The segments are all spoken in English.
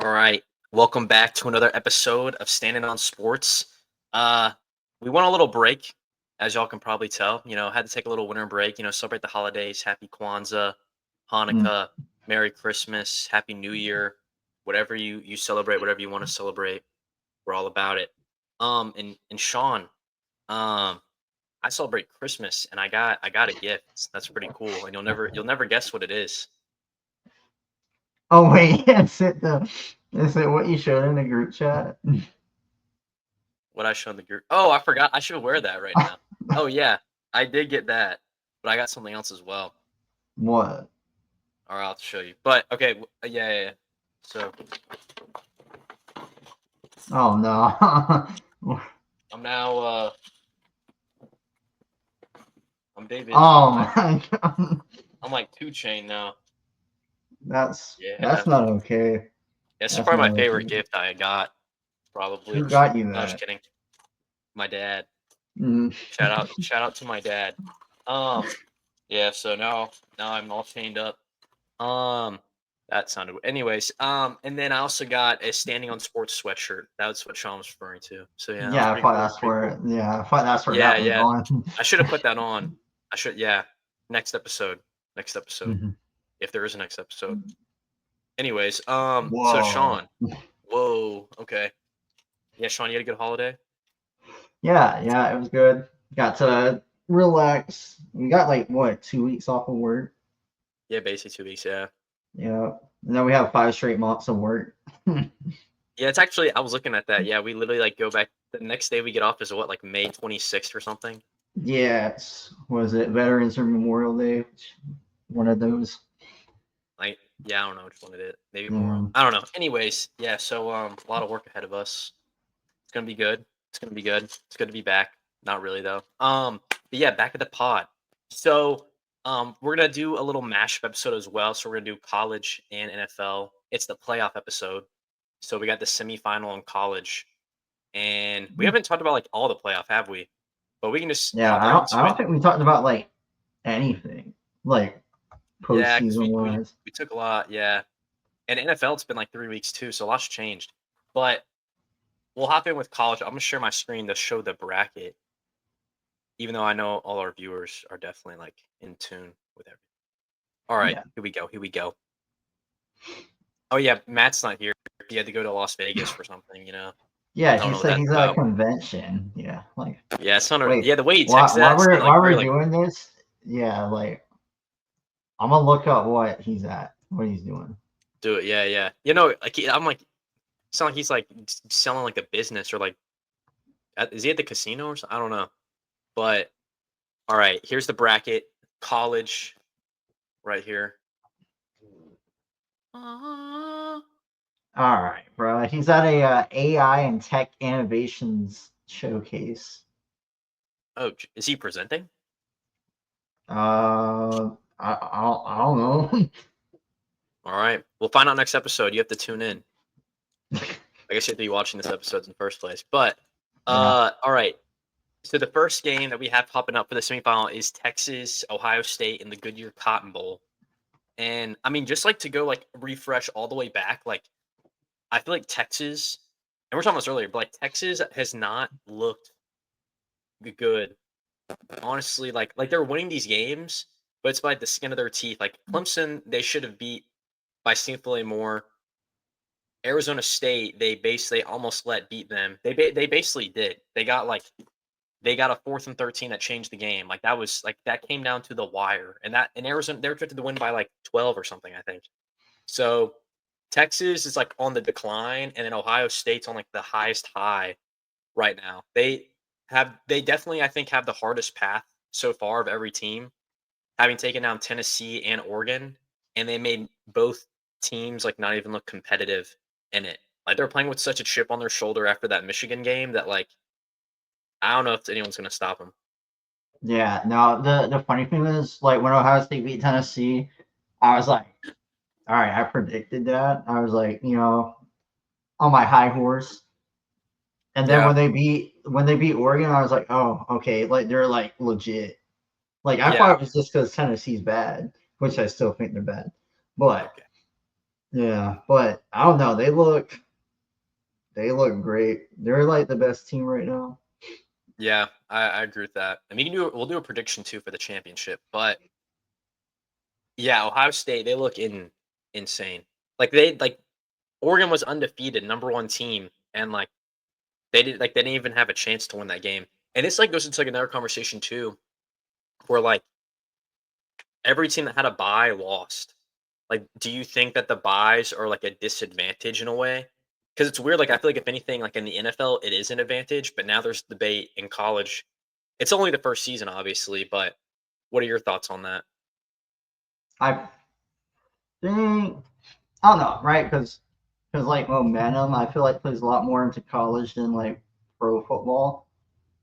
All right. Welcome back to another episode of Standing on Sports. Uh we went on a little break, as y'all can probably tell. Had to take a little winter break, celebrate the holidays, happy Kwanzaa, Mm. Hanukkah, Merry Christmas, Happy New Year, whatever you celebrate, whatever you want to celebrate. We're all about it. And Sean, um, I celebrate Christmas and I got a gift. That's pretty cool. And you'll never guess what it is. Oh wait, is it what you showed in the group chat? What I show in the group. Oh, I forgot. I should wear that right now. Oh yeah, I did get that, but I got something else as well. What? All right, I'll show you. But okay, yeah, yeah, yeah. So Oh no. I'm now. I'm David. Oh I, my god. I'm like 2 Chain now. That's Yeah, not okay. this is That's probably not my favorite okay. gift I got. Probably. Who got you No, just that? kidding. My dad. Mm. Shout out to my dad. Um, yeah. So now I'm all chained up. Um, that sounded. Anyways, and then I also got a Standing on Sports sweatshirt. That's what Sean was referring to. So yeah, that was Yeah, I pretty thought cool. that's Pretty where cool. yeah, I thought that's where Yeah, that was yeah. going. I should have put that on. I should. Yeah. Next episode. Next episode. Mhm. If there is a next episode. Anyways, so Whoa. Sean. Whoa. Okay. Yeah, Sean, you had a good holiday. Yeah, it was good. Got to relax. We got like what, 2 weeks off of work? Yeah, basically 2 weeks. Yeah. Yeah. And then we have 5 straight months of work. Yeah, it's actually. I was looking at that. Yeah, we literally like go back. The next day we get off is what, like May 26th or something. Yes. Was it Veterans or Memorial Day? One of those. Like, yeah, I don't know which one it is. Maybe Memorial. Um, I don't know. Anyways, yeah. So a lot of work ahead of us. It's gonna be good. It's gonna be good. It's good to be back. Not really though. But yeah, back at the pod. So we're gonna do a little mashup episode as well. So we're gonna do college and NFL. It's the playoff episode. So we got the semifinal in college, and we haven't talked about like all the playoff, have we? But we can just yeah, hop I right don't I into don't it. think we talked about like anything like Yeah, because postseason wise. we took a lot. Yeah, and NFL it's been like 3 weeks too, so a lot's changed. But we'll hop in with college. I'm gonna share my screen to show the bracket, even though I know all our viewers are definitely like in tune with everything. All right, Yeah. here we go. Here we go. Oh yeah, Matt's not here. He had to go to Las Vegas for something. Yeah, I don't he know what said that's he's at a about. convention. Yeah, like Yeah, it's not. wait, Yeah, the way he why texted why that we're sounded why like we're very like. doing this? Yeah, like I'm gonna look up what he's at, what he's doing. Do it. Yeah, yeah. Like I'm like, sound like he's like selling like a business or like, is he at the casino or something? I don't know. But all right, here's the bracket. College, right here. All right, bro. He's at a AI and tech innovations showcase. Oh, is he presenting? I don't know. All right, we'll find out next episode. You have to tune in. I guess you have to be watching this episode in the first place. But Yeah. all right. So the first game that we have popping up for the semifinal is Texas, Ohio State in the Goodyear Cotton Bowl. And I mean, just like to go like refresh all the way back, like I feel like Texas, and we're talking about this earlier, but like Texas has not looked good. Honestly, like they're winning these games, but it's by the skin of their teeth. Like Clemson, they should have beat by significantly more. Arizona State, they almost let beat them. They basically did. They got a 4th and 13 that changed the game. Like that was like that came down to the wire. And that in Arizona, they're expected to win by like 12 or something, I think. So Texas is like on the decline, and then Ohio State's on like the highest high right now. They definitely, I think, have the hardest path so far of every team, having taken down Tennessee and Oregon, and they made both teams like not even look competitive in it. Like they're playing with such a chip on their shoulder after that Michigan game that like I don't know if anyone's gonna stop them. Yeah. No, the funny thing is, like when Ohio State beat Tennessee, I was like, all right, I predicted that. I was like, on my high horse. And then Yeah, when they beat Oregon, I was like, oh, okay, like they're like legit. Like I thought yeah. it was just because Tennessee's bad, which I still think they're bad. But Okay. Yeah, but I don't know. They look great. They're like the best team right now. Yeah, I agree with that. And we'll do a prediction too for the championship. But yeah, Ohio State, they look insane. Like Oregon was undefeated, number one team, and they didn't even have a chance to win that game. And this goes into another conversation too, where every team that had a bye lost. Like, do you think that the buys are like a disadvantage in a way? Because it's weird. Like, I feel like if anything, like in the NFL, it is an advantage, but now there's debate in college. It's only the first season, obviously, but what are your thoughts on that? I think I don't know, right? Because like momentum, I feel like plays a lot more into college than like pro football.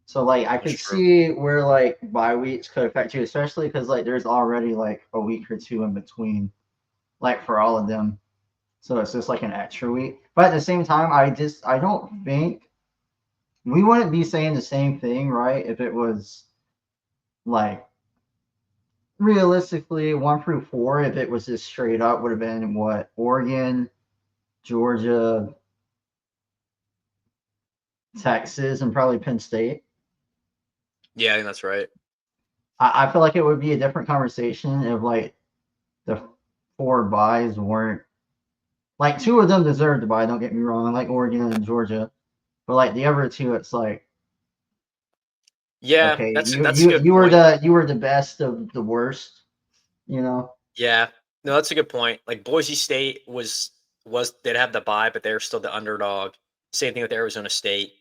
So like I That's could true. see where like bye weeks could affect you, especially because like there's already like a week or two in between, like for all of them. So it's just like an extra week. But at the same time, I don't think we wouldn't be saying the same thing, right? If it was like realistically 1 through 4, if it was just straight up, would have been what Oregon, Georgia, Texas, and probably Penn State. Yeah, I think that's right. I feel like it would be a different conversation if like the 4 buys weren't like 2 of them deserved to buy. Don't get me wrong, like Oregon and Georgia, but like the other two, it's like Yeah, okay, you that's a you good you were point. the best of the worst, you know. Yeah, no, that's a good point. Like Boise State was did have the bye, but they're still the underdog. Same thing with Arizona State.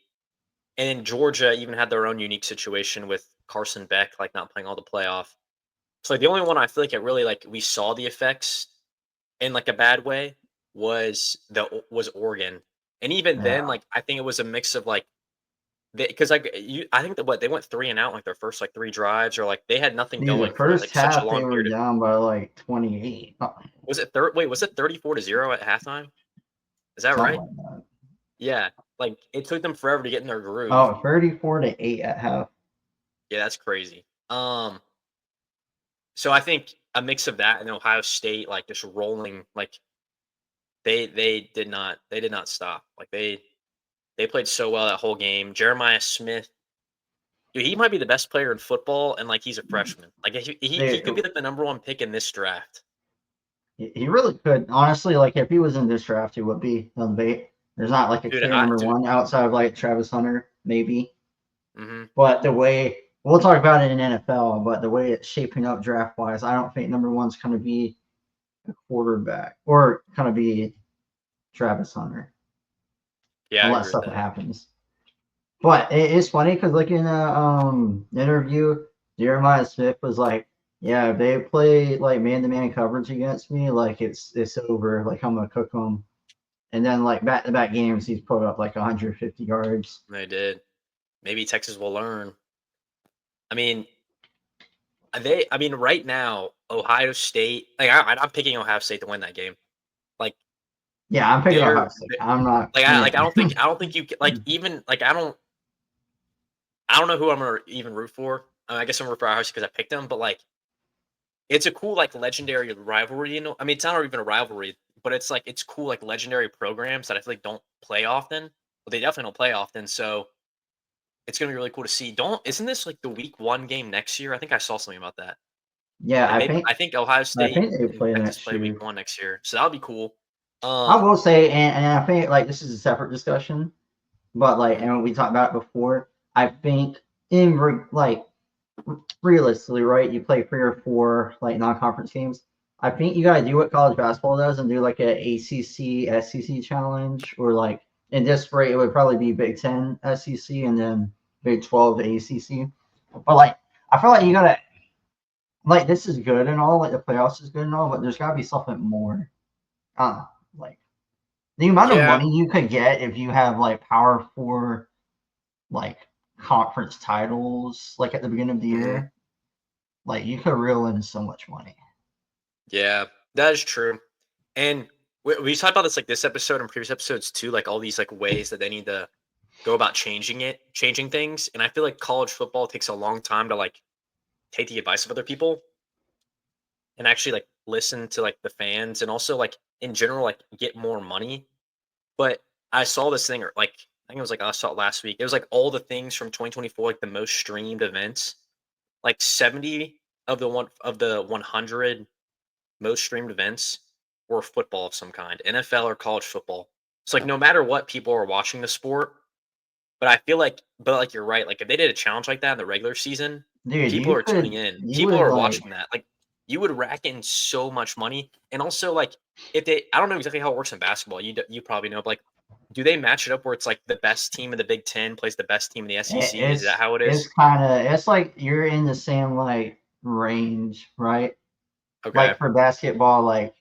And then Georgia even had their own unique situation with Carson Beck, like not playing all the playoff. So like the only one I feel like it really like we saw the effects in like a bad way was Oregon. And even then, Yeah, like I think it was a mix of like because I think that what they went 3 and out like their first like 3 drives or like they had nothing dude, the going for first like such a half they long were period. down by like 28, Was it third? Wait, was it 34-0 at halftime? Is that something right? like that. Yeah, like it took them forever to get in their groove. Oh, 34-8 at half. Yeah, that's crazy. So I think a mix of that and Ohio State, like just rolling, like they did not stop. Like they played so well that whole game. Jeremiah Smith, dude, he might be the best player in football, and like he's a freshman. Like he They, could be like the number one pick in this draft. he really could. Honestly, like if he was in this draft, he would be on debate. There's not like a Dude, clear number dude. one outside of like Travis Hunter, maybe. Hmm. But the way we'll talk about it in NFL, but the way it's shaping up draft wise, I don't think number one's going to be a quarterback or going to be Travis Hunter Yeah, I unless agree with something that. happens. But it's funny because like in a interview, Jeremiah Smith was like, "Yeah, if they play like man to man coverage against me, like it's over. Like I'm gonna cook them." And then like back to back games, he's put up like 150 yards. They did. Maybe Texas will learn. I mean, I mean, right now, Ohio State. Like I'm picking Ohio State to win that game. Like Yeah, I'm picking they're Ohio State. I'm not. like Yeah, I don't think you like even like I don't know who I'm gonna even root for. I guess I'm root for Ohio State because I picked them, but like it's a cool like legendary rivalry. You know, I mean, it's not even a rivalry, but it's like it's cool like legendary programs that I feel like don't play often. But they definitely don't play often, so it's gonna be really cool to see. Don't isn't this like the week one game next year? I think I saw something about that. yeah. Like maybe I think Ohio I State think they and play Texas next play week year. one next year, so that'll be cool. I Um, will say, and I think like this is a separate discussion, but like, mhm, and we talked about it before. I think like realistically, right? You play 3 or 4 like non-conference games. I think you gotta do what college basketball does and do like a ACC SEC challenge, or like in this rate, it would probably be Big Ten SEC and then Big 12 ACC. But like, I feel like you gotta like this is good and all, like the playoffs is good and all, but there's gotta be something more. Like the amount of yeah, money you could get if you have like Power 4 like conference titles like at the beginning of the mhm, year, like you could reel in so much money. yeah, that is true. And we talked about this like this episode and previous episodes too, like all these like ways that they need to go about changing things. And I feel like college football takes a long time to like take the advice of other people and actually like listen to like the fans and also like in general like get more money. But I saw this thing, or like I think it was like I saw it last week. It was like all the things from 2024, like the most streamed events. Like 70 of the 100 most streamed events were football of some kind, NFL or college football. So like no matter what, people are watching the sport. But I feel like, but like you're right. Like if they did a challenge like that in the regular season, Dude, people are tuning in. you People would are like, watching that. Like you would rack in so much money, and also like if they, I don't know exactly how it works in basketball. You probably know, but like, do they match it up where it's like the best team in the Big Ten plays the best team in the SEC? Is that how it it's is? kind of, it's like you're in the same like range, right? Okay. Like for basketball, like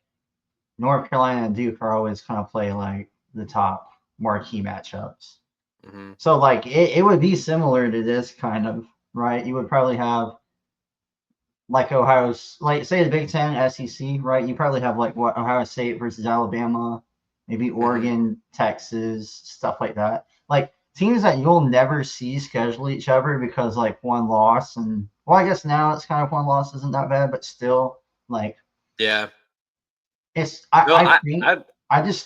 North Carolina and Duke are always kind of play like the top marquee matchups. Hmm. So like it would be similar to this kind of, right? You would probably have like Ohio's, like say the Big Ten, SEC, right? You probably have like what Ohio State versus Alabama, maybe Hmm. Oregon, Texas, stuff like that. Like teams that you'll never see schedule each other because like one loss, and well, I guess now it's kind of one loss isn't that bad, but still like Yeah. it's No,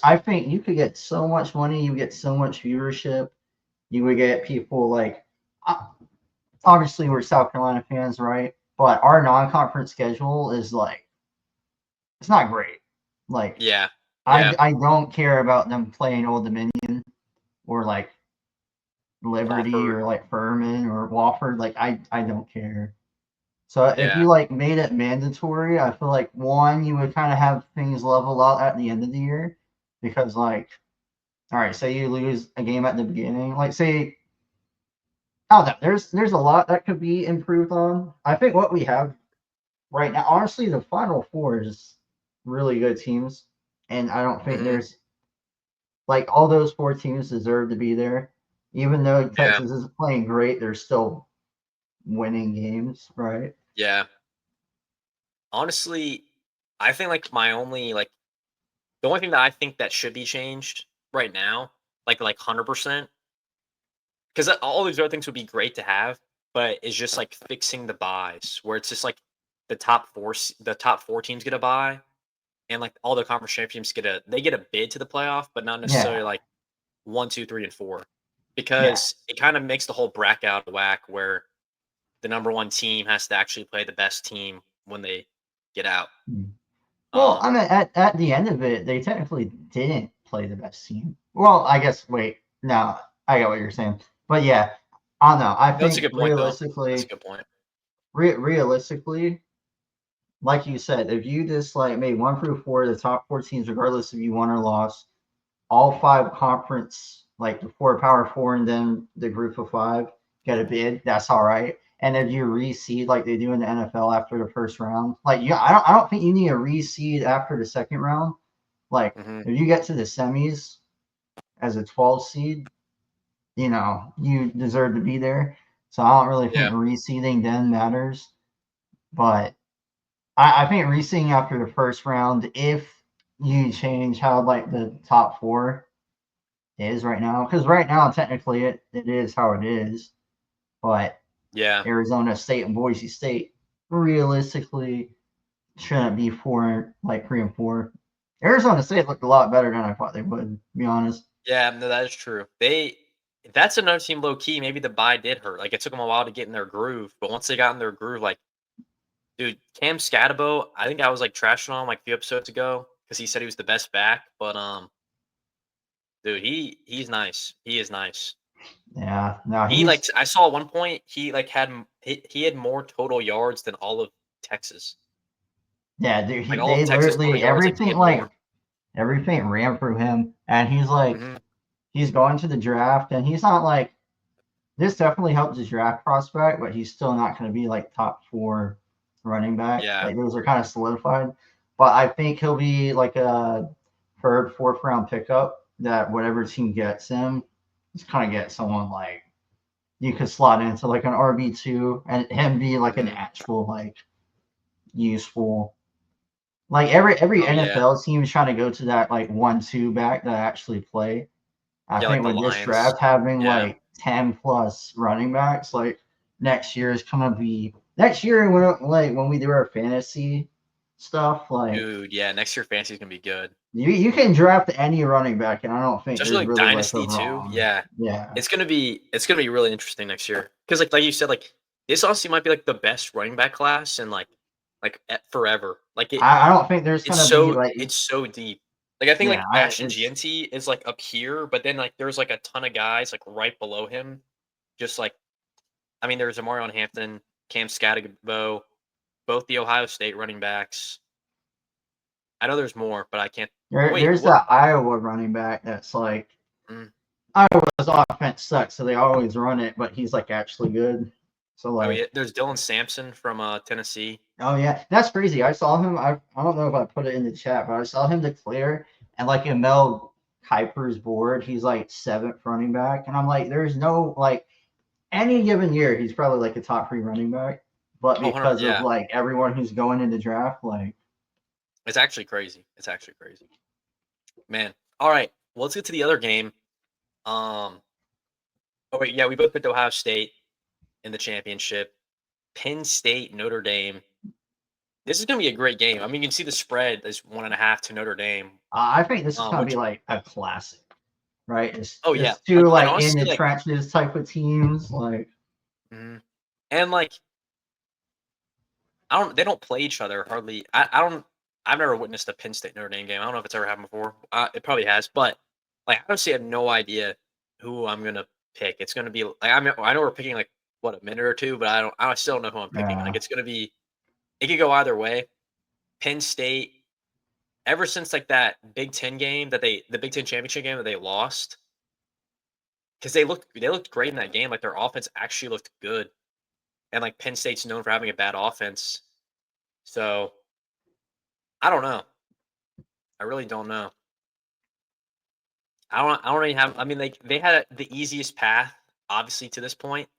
I think you could get so much money, you get so much viewership, you would get people like uh, obviously we're South Carolina fans, right? But our non-conference schedule is like it's not great. Like yeah. Yeah. I don't care about them playing Old Dominion or like Liberty Wofford. or like Furman or Wofford. Like I don't care. So if Yeah. you like made it mandatory, I feel like one you would kind of have things level out at the end of the year because like all right, say you lose a game at the beginning, like say I don't know, there's a lot that could be improved on. I think what we have right now, honestly, the Final Four is really good teams, and I don't think Hmm. there's like all those four teams deserve to be there. Even though Yeah. Texas isn't playing great, they're still winning games, right? Yeah. Honestly, I think like my only like the only thing that I think that should be changed right now, like 100%, because all these other things would be great to have, but it's just like fixing the buys where it's just like the top four teams get a buy, and like all the conference champions get a bid to the playoff, but not Yeah, necessarily like 1, 2, 3, and 4, yeah. because it kind of makes the whole bracket out of whack where the number one team has to actually play the best team when they get out. Well, Um, I mean, at the end of it, they technically didn't play the best team. Well, I guess. Wait, no, I get what you're saying, but yeah, I don't know. I that's a think good point though. That's a good point. realistically, like you said, if you just like made 1 through 4, the top four teams, regardless if you won or lost, all five conference, like the four power four and then the group of five, get a bid. That's all right. And if you reseed like they do in the NFL after the first round, like yeah, I don't think you need a reseed after the second round. Like Hmm. if you get to the semis as a 12 seed, you know you deserve to be there. So I don't really think Yeah. reseeding then matters. But I think reseeding after the first round, if you change how like the top four is right now, because right now technically it is how it is, but Yeah. Arizona State and Boise State realistically shouldn't be 3 and 4. Arizona State looked a lot better than I thought they would, to be honest. Yeah, no, that is true. That's another team low key. Maybe the buy did hurt. Like it took them a while to get in their groove, but once they got in their groove, like dude, Cam Scatabo, I think I was like trashing on him like a few episodes ago because he said he was the best back. But dude, he's nice. He is nice. Yeah, no, He like he's I saw at one point he like he had more total yards than all of Texas. yeah, dude. Like all of They Texas total literally yards, like he everything had more. everything ran through him, and Hmm. he's going to the draft, and he's not like this definitely helps his draft prospect, but he's still not going to be like top four running back. Yeah. Like those are kind of solidified. But I think he'll be like a third, fourth round pickup that whatever team gets him, just kind of get someone like you could slot into like an RB2 and him be like an Hmm. actual like useful. Like every Oh yeah. NFL team is trying to go to that like 1-2 back that actually play. I Yeah, like think the with this Lions. draft having Yeah. like 10 plus running backs, like next year is gonna be next year when like when we do our fantasy stuff. Like Dude, yeah, next year fantasy is gonna be good. you can draft any running back, and I don't think Especially there's like really like a dynasty too. wrong. Yeah, Yeah, it's gonna be really interesting next year because like you said, like this honestly might be like the best running back class in forever. Like I don't think there's it's gonna be so like it's so deep. Like I think yeah, like Ashton it's GNT is like up here, but then like there's like a ton of guys like right below him. Just like I mean, there's Amarion Hampton, Cam Scatterbo, both the Ohio State running backs. I know there's more, but I can't. Wait, there's what? that Iowa running back that's like Mm, Iowa's offense sucks, so they always run it, but he's like actually good. So oh like yeah, there's Dylan Sampson from Tennessee. oh yeah, that's crazy. I saw him. I don't know if I put it in the chat, but I saw him declare and like in Mel Kiper's board, he's like seventh running back, and I'm like, there's no like any given year he's probably like a top 3 running back, but Oh, 100, because of yeah, like everyone who's going in the draft, like it's actually crazy. It's actually crazy, man. All right, well, let's get to the other game. Oh wait, yeah, we both picked Ohio State in the championship. Penn State, Notre Dame. This is gonna be a great game. I mean, you can see the spread is 1.5 to Notre Dame. I think this is gonna be Which like a classic, right? oh yeah, It's two and like in honestly, the like, trenches type of teams, like mhm. And like I don't, they don't play each other hardly. I don't. I've never witnessed a Penn State Notre Dame game. I don't know if it's ever happened before. It probably has, but like I honestly have no idea who I'm gonna pick. It's gonna be like I know we're picking like what a minute or two, but I still don't know who I'm picking. yeah. Like it's gonna be it could go either way. Penn State ever since like that Big Ten game the Big Ten championship game that they lost because they looked great in that game. Like their offense actually looked good, and like Penn State's known for having a bad offense. So I don't know. I really don't know. I don't really have. I mean, like they had the easiest path, obviously, to this point,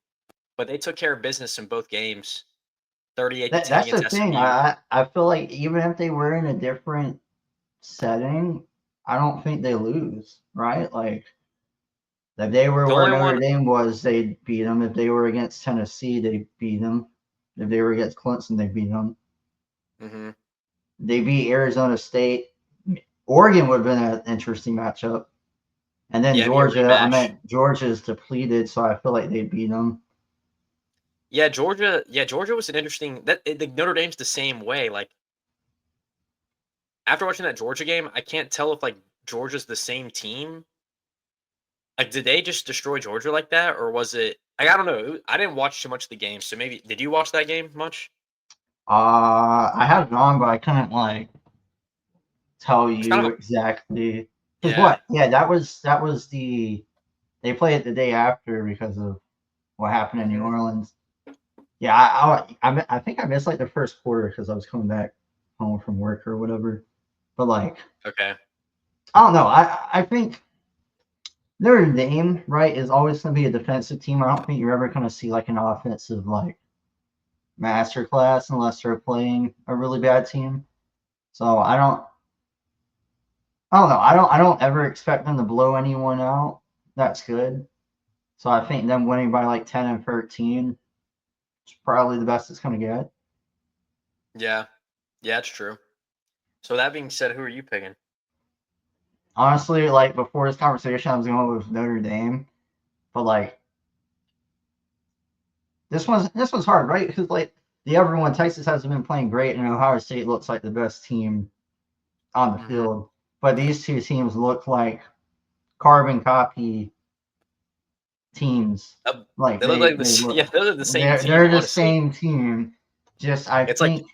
but they took care of business in both games, 38 to 10 That's the against thing. SMU. I feel like even if they were in a different setting, I don't think they lose, right? Like if they were The where only Notre one, Dame was, they'd beat them. If they were against Tennessee, they'd beat them. If they were against Clemson, they beat them. hmm They beat Arizona State. Oregon would have been an interesting matchup. And then yeah, it'd be a Georgia, I rematch. meant Georgia's depleted, so I feel like they beat them. Yeah, Georgia was an interesting. The Notre Dame's the same way. Like after watching that Georgia game, I can't tell if like Georgia's the same team. Like, did they just destroy Georgia like that, or was it? Like, I don't know. I didn't watch too much of the game, so maybe did you watch that game much? I have gone, but I couldn't like tell It's kind you of a exactly. Because yeah. what? Yeah, that was the they played it the day after because of what happened in New hmm Orleans. Yeah, I think I missed like the first quarter because I was coming back home from work or whatever. But like, Okay. I don't know. I think their name right is always going to be a defensive team. I don't think you're ever going to see like an offensive like masterclass unless they're playing a really bad team. So I don't know. I don't ever expect them to blow anyone out. That's good. So I think them winning by like 10 and 13 is probably the best it's going to get. Yeah. Yeah, it's true. So that being said, who are you picking? Honestly, like before this conversation, I was going with Notre Dame, but like this one's hard, right? Because like the other one, Texas hasn't been playing great, and Ohio State looks like the best team on the hmm field. But these two teams look like carbon copy teams. Like They look like they this. look Yeah, they're the same team. they're the Honestly, same team. Just I it's like think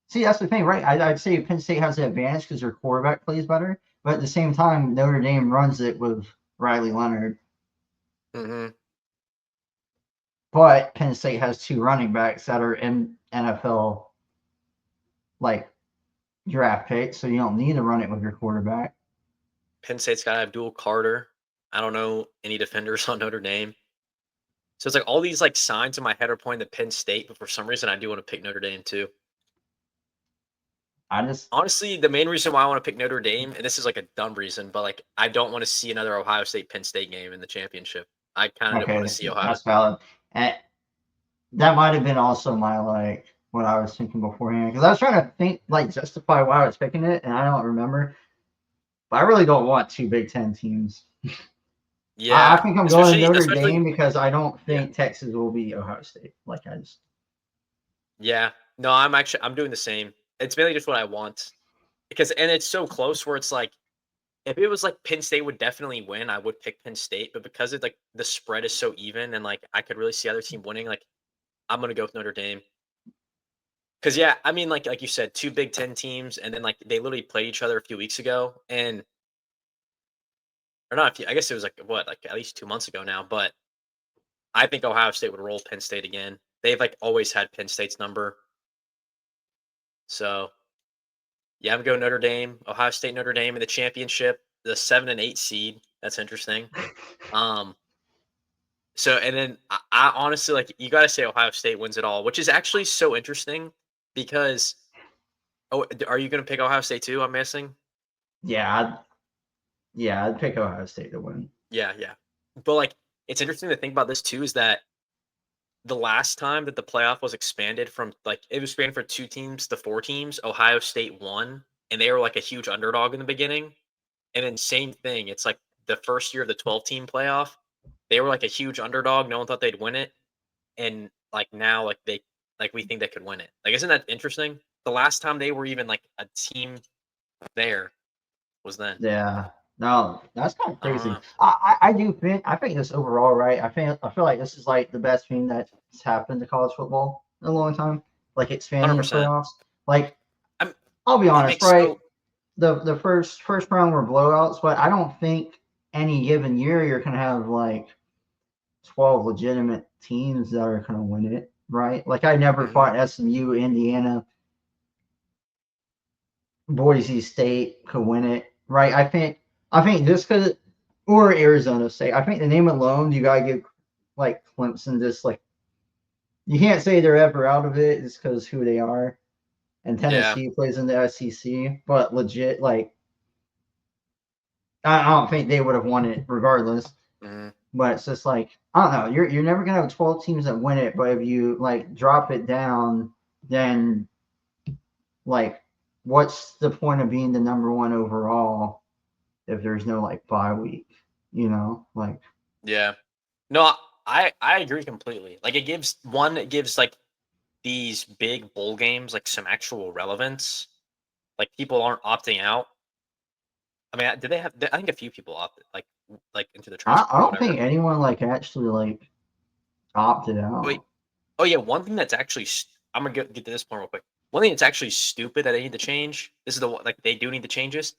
see that's the thing, right? I'd say Penn State has the advantage because their quarterback plays better, but at the same time, Notre Dame runs it with Riley Leonard. hmm But Penn State has two running backs that are in NFL like draft picks, so you don't need to run it with your quarterback. Penn State's got to have dual Carter. I don't know any defenders on Notre Dame. So it's like all these like signs in my head are pointing to Penn State, but for some reason I do want to pick Notre Dame too. I just Honestly, the main reason why I want to pick Notre Dame, and this is like a dumb reason, but like I don't want to see another Ohio State Penn State game in the championship. I kind of want to okay, see Ohio. that's valid. And that might have been also my like what I was thinking beforehand because I was trying to think like justify why I was picking it, and I don't remember. But I really don't want two Big Ten teams. I Yeah, think I'm going especially Notre especially Dame because I don't yeah. think Texas will beat Ohio State. Like I just Yeah. No, I'm doing the same. It's mainly just what I want. Because and it's so close where it's like if it was like Penn State would definitely win, I would pick Penn State, but because it's like the spread is so even and like I could really see other team winning, like I'm gonna go with Notre Dame. Because yeah, I mean like you said, two Big Ten teams, and then like they literally played each other a few weeks ago, and or not a few, I guess it was like what, like at least 2 months ago now, but I think Ohio State would roll Penn State again. They've like always had Penn State's number. So yeah, I'm going Notre Dame, Ohio State, Notre Dame in the championship, the 7 and 8 seed. That's interesting. Um, so and then I honestly like you got to say Ohio State wins it all, which is actually so interesting because are you going to pick Ohio State too? I'm guessing. yeah, I'd pick Ohio State to win. Yeah, yeah. But like it's interesting to think about this too is that the last time that the playoff was expanded from like it was expanded for two teams to four teams, Ohio State won, and they were like a huge underdog in the beginning. And then same thing, it's like the first year of the 12-team playoff, they were like a huge underdog. No one thought they'd win it, and like now, like we think they could win it. Like, isn't that interesting? The last time they were even like a team there was then. Yeah. No, that's kind of I don't crazy. know. I do think I think this overall, right? I feel like this is like the best thing that's happened to college football in a long time. Like Hundred expanding the percent. playoffs. Like I'm. I'll be It honest, makes right? so. The first round were blowouts, but I don't think any given year you're gonna have like 12 legitimate teams that are gonna win it, right? Like I never Mhm. thought SMU, Indiana, Boise State could win it, right? I think just because or Arizona State. I think the name alone, you gotta give like Clemson just like you can't say they're ever out of it just because who they are. And Yeah. Tennessee plays in the SEC, but legit like I don't think they would have won it regardless. Mhm. But it's just like I don't know. You're never gonna have 12 teams that win it, but if you like drop it down, then like what's the point of being the number one overall if there's no like bye week? You know, like Yeah. No, I agree completely. Like it gives like these big bowl games like some actual relevance. Like people aren't opting out. I mean, did they have? I think a few people opted like into the transfer I portal, don't whatever. think anyone like actually like opted Wait, out. oh yeah, one thing that's actually I'm gonna get to this point real quick. One thing that's actually stupid that they need to change. This is the one like they do need to change this.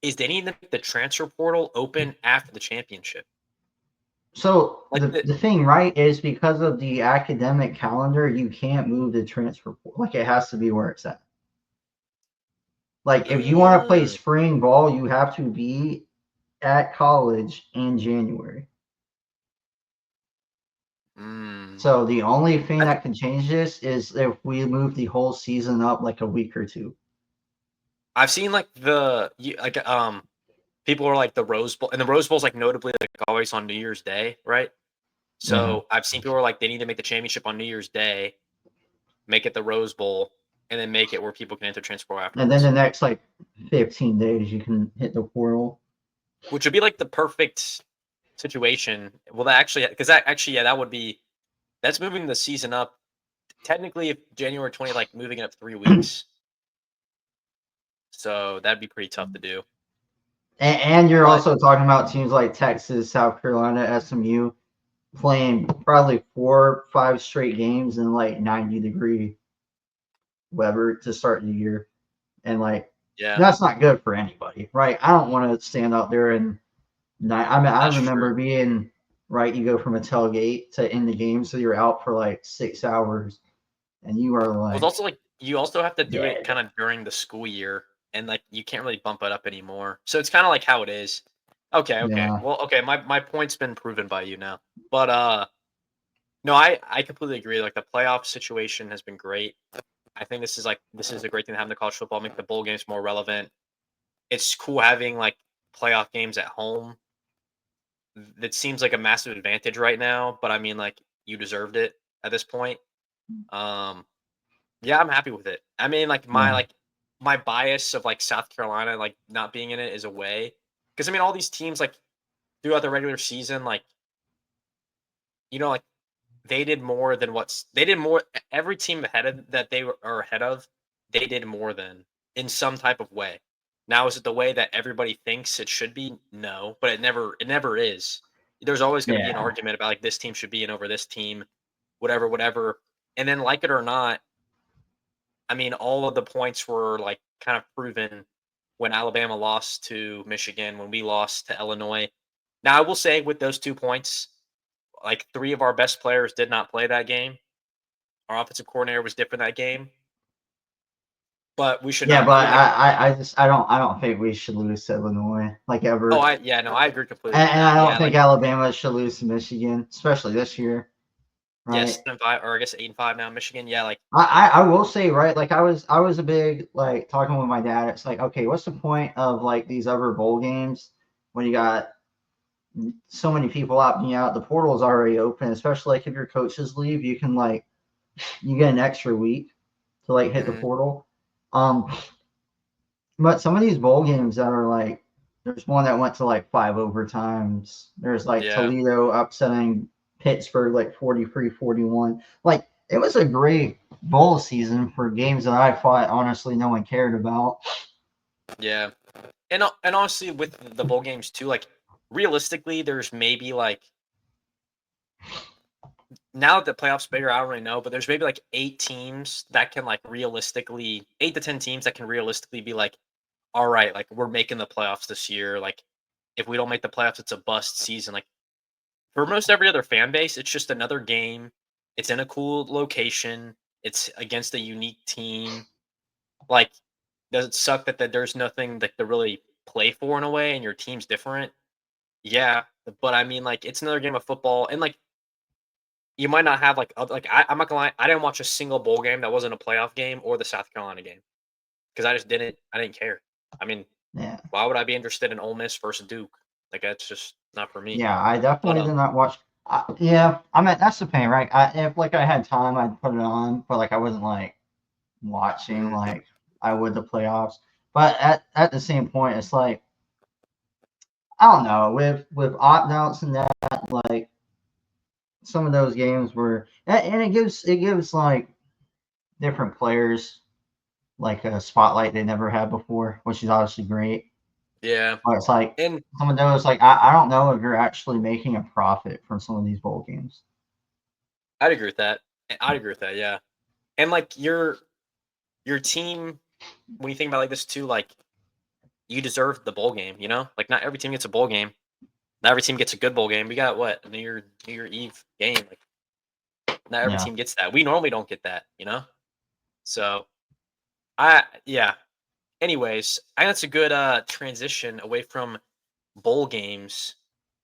Is they need to make the transfer portal open after the championship. So Like the the thing, right, is because of the academic calendar, you can't move the transfer portal. Like it has to be where it's at. Like if you want to play uh, spring ball, you have to be at college in January. mm, So the only thing I that can change this is if we move the whole season up like a week or two. I've seen like people are like the Rose Bowl, and the Rose Bowl is like notably like always on New Year's Day, right? Yeah. So I've seen people are like they need to make the championship on New Year's Day, make it the Rose Bowl, and then make it where people can enter transfer And then afterwards, the next like 15 days you can hit the portal. which would be like the perfect situation. Well, that actually, because that actually, yeah, that would be that's moving the season up. Technically, if January 20th, like moving it up 3 weeks, so that'd be pretty tough to do. And you're But also talking about teams like Texas, South Carolina, SMU playing probably 4 5 straight games in like 90-degree weather to start the year. And like yeah, that's not good for anybody, right? I don't want to stand out there and I mean I that's true. remember being right, you go from a tailgate to in the game, so you're out for like 6 hours and you are Well, it's like also like you also have to do it dead. kind of during the school year, and like you can't really bump it up anymore. So it's kind of like how it is. Okay, okay. Yeah. Well, okay. My point's been proven by you now. But no, I completely agree. Like the playoff situation has been great. I think this is a great thing to have in the college football. Make the bowl games more relevant. It's cool having like playoff games at home. That seems like a massive advantage right now. But I mean, like you deserved it at this point. Um, Yeah, I'm happy with it. I mean, Yeah, my bias of like South Carolina like not being in it is away because I mean all these teams like throughout the regular season like like they did more than they did more every team ahead of that they were are ahead of they did more than in some type of way. Now is it the way that everybody thinks it should be? No, but it never is. There's always going to be an yeah, argument about like this team should be in over this team, whatever, whatever. And then like it or not, I mean, all of the points were like kind of proven when Alabama lost to Michigan, when we lost to Illinois. Now, I will say with those 2 points, like three of our best players did not play that game. Our offensive coordinator was different that game, but we should yeah. not. I But mean, like, I just I don't think we should lose to Illinois like oh, ever, yeah, no, I agree completely on and I that. don't Yeah, think like, Alabama should lose to Michigan, especially this year, yes, right? 7-5, or I guess 8-5 now. Michigan, yeah, like, I will say, right, like I was a big like talking with my dad. It's like, okay, what's the point of like these other bowl games when you got so many people opting out? The portal is already open, especially like if your coaches leave, you can like you get an extra week to like hit the mhm, portal. Um, but some of these bowl games that are like, there's one that went to like 5 overtimes. There's like yeah, Toledo upsetting Pittsburgh like 43-41. Like it was a great bowl season for games that I thought honestly no one cared about. yeah, and honestly, with the bowl games too, like, realistically, there's maybe like now that the playoffs bigger, I don't really know, but there's maybe like 8 teams that can like realistically 8 to 10 teams that can realistically be like, all right, like we're making the playoffs this year. Like if we don't make the playoffs, it's a bust season. Like for most every other fan base, it's just another game. It's in a cool location. It's against a unique team. Like, does it suck that there's nothing like to really play for in a way and your team's different? Yeah. But I mean, like, it's another game of football. And like you might not have like like I'm not gonna lie, I didn't watch a single bowl game that wasn't a playoff game or the South Carolina game because I didn't care. I mean, Yeah. why would I be interested in Ole Miss versus Duke? Like that's just not for me. Yeah, I But definitely did not watch. Yeah, I mean that's the thing, right? If like I had time, I'd put it on, but like I wasn't like watching mhm, like I would the playoffs. But at the same point, it's like I don't know with opt outs and that like some of those games were and it gives like different players like a spotlight they never had before, which is obviously great. yeah, But it's like and some of those like I don't know if you're actually making a profit from some of these bowl games. I'd agree with that. I'd agree with that. Yeah, and like your team when you think about like this too, like you deserve the bowl game. Like not every team gets a bowl game. Not every team gets a good bowl game. We got what New Year Eve game. Like not every Yeah. team gets that. We normally don't get that. So I yeah. Anyways, I think that's a good transition away from bowl games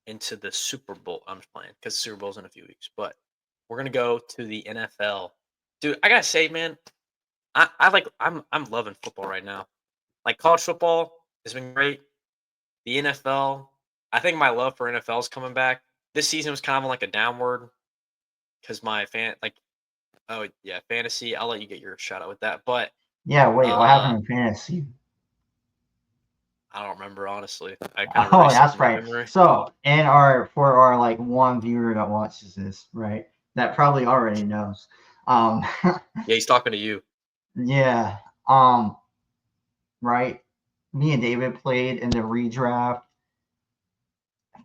into the Super Bowl. I'm just playing because Super Bowl's in a few weeks, but we're gonna go to the NFL. Dude, I gotta say, man, I'm loving football right now. Like college football has been great. The NFL, I think my love for NFL is coming back. This season was kind of like a downward because my oh yeah, fantasy. I'll let you get your shot out with that, but Yeah, wait, what uh happened in fantasy? I don't remember honestly. I kind of Oh, erased it that's from my right. memory. So, in our for our like one viewer that watches this, right? That probably already knows. Um, Yeah, he's talking to you. yeah. Right. Me and David played in the redraft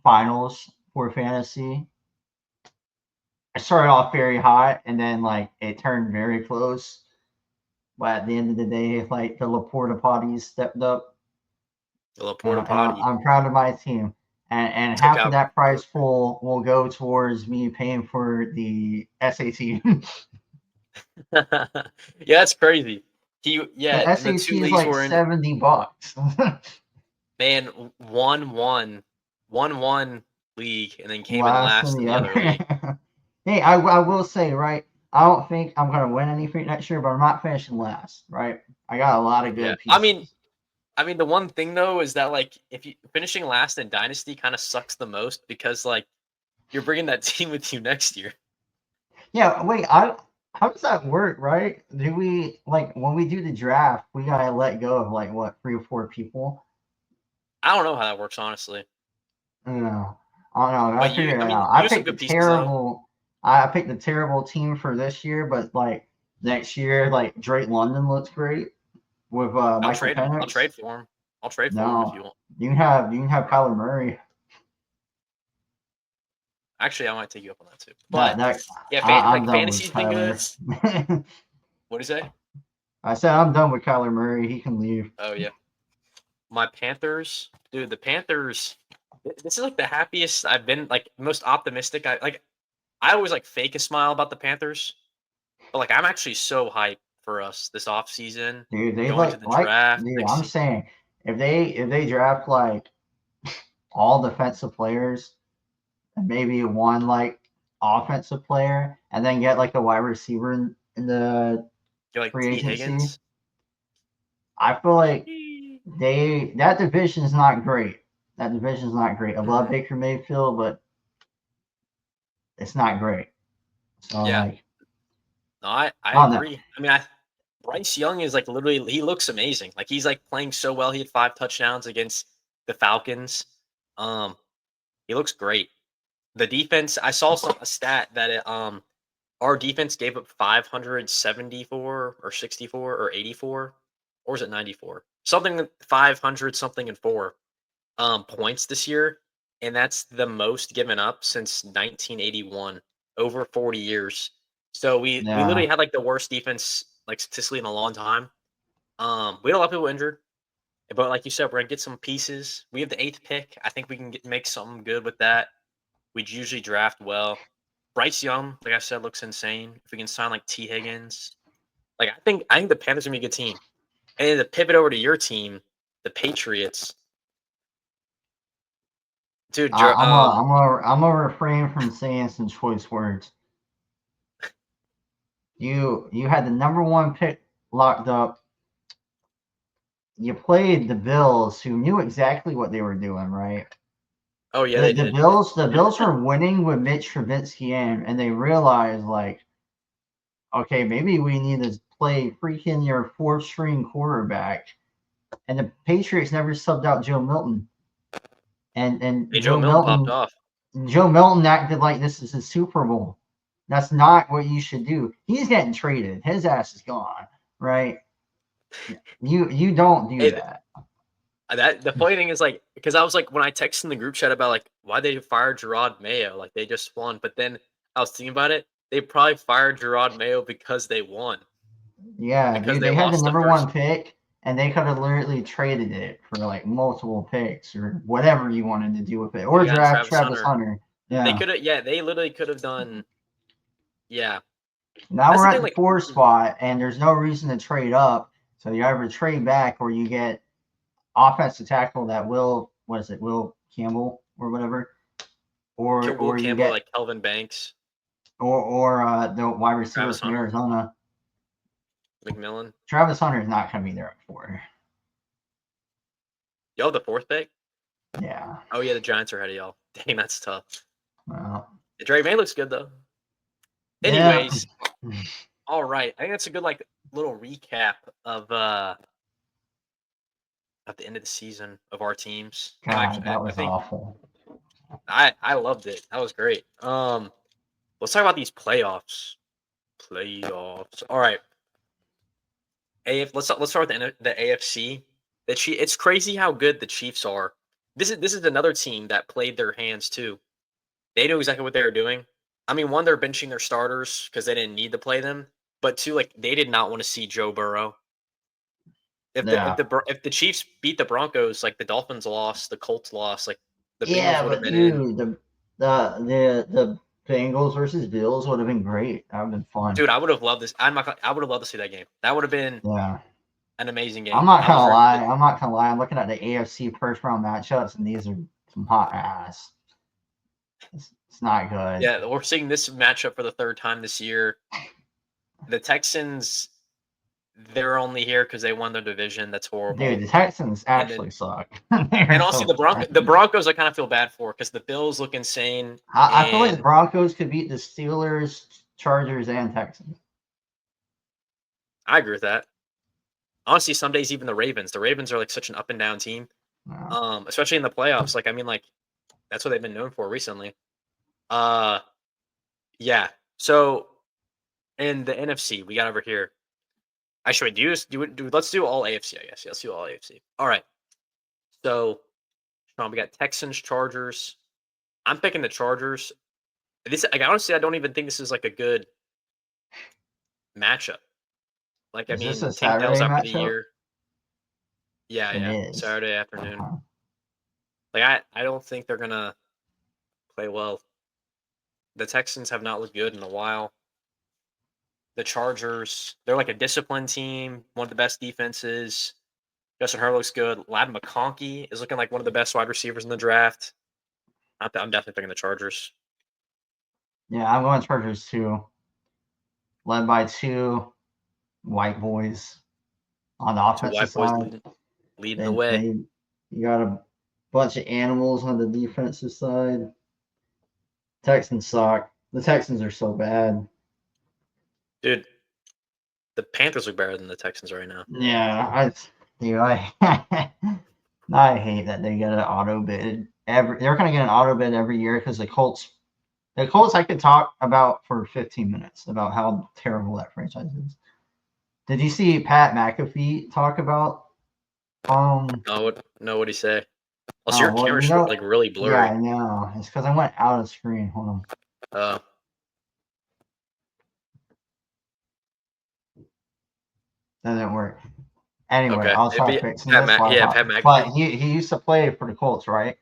finals for fantasy. I started off very hot, and then like it turned very close. But at the end of the day, like the Laporta potties stepped up, The and, Laporta and I'm, Potty I'm proud of my team. And took half of out. that prize pool will go towards me paying for the SAT. Yeah, that's crazy. The Yeah, the two SAT is leagues like were in, $70. man, won one league and then came in Last in last in the the other league. other. Hey, I will say, right? I don't think I'm gonna win anything next year, but I'm not finishing last, right? I got a lot of Yeah. good I mean, pieces. the one thing though is that like if you finishing last in Dynasty kind of sucks the most because like you're bringing that team with you next year. Yeah, wait, I how does that work, right? Do we like when we do the draft, we gotta let go of like what 3 or 4 people? I don't know how that works, honestly. No, I don't know. I But figured I it mean, out. you have some good pieces though. I picked a terrible team for this year, but like next year, like Drake London looks great with I'll Michael trade him. I'll Penix. trade for him. I'll trade for him if No, you want. you can have Kyler Murray. Actually, I might take you up on that too. That But that yeah, I'm like done with fantasy's been good. Kyler. What do you say? I said I'm done with Kyler Murray. He can leave. Oh yeah, my Panthers, dude. The Panthers. This is like the happiest I've been. Like most optimistic. I always like fake a smile about the Panthers, but like I'm actually so hyped for us this off season, Dude, they going to look the like draft dude. next I'm season. saying if they draft like all defensive players and maybe one like offensive player, and then get like a wide receiver in the You're like free T agency, Higgins. I feel like that division is not great. That division is not great. I love Mhm. Baker Mayfield, but it's not great. So Yeah, like no, I I don't know. agree. I mean, Bryce Young is like literally he looks amazing. Like he's like playing so well. He had 5 touchdowns against the Falcons. Um, he looks great. The defense, I saw a stat that our defense gave up 574 or 64 or 84, or was it 94? Something 500 something and 4 points this year, and that's the most given up since 1981, over 40 years. So we Yeah, literally had like the worst defense like statistically in a long time. We had a lot of people injured, but like you said, we're gonna get some pieces. We have the 8th pick. I think we can make something good with that. We usually draft well. Bryce Young, like I said, looks insane. If we can sign like T Higgins, like I think the Panthers are gonna be a good team. And to pivot over to your team, the Patriots, dude. I'm a refrain from saying some choice words. You had the number one pick locked up. You played the Bills, who knew exactly what they were doing, right? Oh yeah, The they the did. Bills the Bills were winning with Mitch Trubisky in, and they realized like, okay, maybe we need to play freaking your fourth string quarterback. And the Patriots never subbed out Joe Milton. And Hey, Joe Milton popped off. Joe Milton acted like this is a Super Bowl. That's not what you should do. He's getting traded. His ass is gone, right? You don't do Hey, that. that the funny thing is like because I was like when I texted in the group chat about like why they fired Gerard Mayo, like they just won. But then I was thinking about it, they probably fired Gerard Mayo because they won, Yeah, because dude, they they had the lost the number first. one pick, and they could have literally traded it for like multiple picks or whatever you wanted to do with it, Could or have gotten draft Travis Travis Hunter. Hunter. They Yeah. could have, yeah, they literally could have done, yeah. Now That's we're the at thing, the like, four spot, and there's no reason to trade up. So you either trade back or you get offensive tackle that what is it, Will Campbell or whatever, Will or you Campbell, get like Kelvin Banks, or the wide receiver Travis from Hunter, Arizona. McMillan. Travis Hunter is not going to be there at 4. Y'all have the 4th pick? Yeah. Oh yeah, the Giants are ahead of y'all. Dang, that's tough. Well, Dre May looks good though. yeah. Anyways, all right. I think that's a good like little recap of at the end of the season of our teams. God, I that was think awful. I loved it. That was great. Let's talk about these playoffs. Playoffs. All right. Let's start with the AFC. It's crazy how good the Chiefs are. This is another team that played their hands too. They knew exactly what they were doing. I mean, one, they're benching their starters because they didn't need to play them. But two, like they did not want to see Joe Burrow. Yeah. If the Chiefs beat the Broncos, like the Dolphins lost, the Colts lost, like the Bengals Yeah, would have but been in. dude, the Bengals versus Bills would have been great. That would have been fun. Dude, I would have loved this. I would have loved to see that game. That would have been Yeah. an amazing I'm game. not I was gonna ready lie. to. I'm not gonna lie. I'm looking at the AFC first round matchups, and these are some hot ass. It's not good. Yeah, we're seeing this matchup for the third time this year. The Texans, they're only here because they won their division. That's Dude, horrible. the Texans And then, actually suck. They're and honestly, so bad. The Broncos, I kind of feel bad for because the Bills look insane. I feel like the And Broncos could beat the Steelers, Chargers, and Texans. I agree with that. Honestly, some days even the Ravens. The Ravens are like such an up and down team. Yeah. Especially in the playoffs. Like I mean, like that's what they've been known for recently. Uh yeah. So in the NFC, we got over here. Actually, let's do all AFC, I guess. Yeah, let's do all AFC. All right. So Sean, we got Texans, Chargers. I'm picking the Chargers. This like honestly, I don't even think this is like a good matchup. Like I Is this mean, a Tank Dell's Saturday out for the matchup? year. Yeah, It yeah. is. Saturday afternoon. Okay. Like I don't think they're gonna play well. The Texans have not looked good in a while. The Chargers, they're like a disciplined team, one of the best defenses. Justin Herbert looks good. Lad McConkey is looking like one of the best wide receivers in the draft. I'm definitely picking the Chargers. Yeah, I'm going Chargers too. Led by two white boys on the Two offensive white boys side. leading the Then way. you got a bunch of animals on the defensive side. Texans suck. The Texans are so bad. Dude, the Panthers look better than the Texans right now. Yeah, I I hate that they get an auto bid they're gonna get an auto bid every year because the Colts I could talk about for 15 minutes about how terrible that franchise is. Did you see Pat McAfee talk about No, what'd he say? Also, oh your well camera's like really yeah, blurry. I know. It's because I went out of screen. Hold on. Uh, Doesn't work. Anyway, okay. I'll It'd try be fixing Pat this Mac. while I Yeah, talk. Pat But McAfee. he used to play for the Colts, right?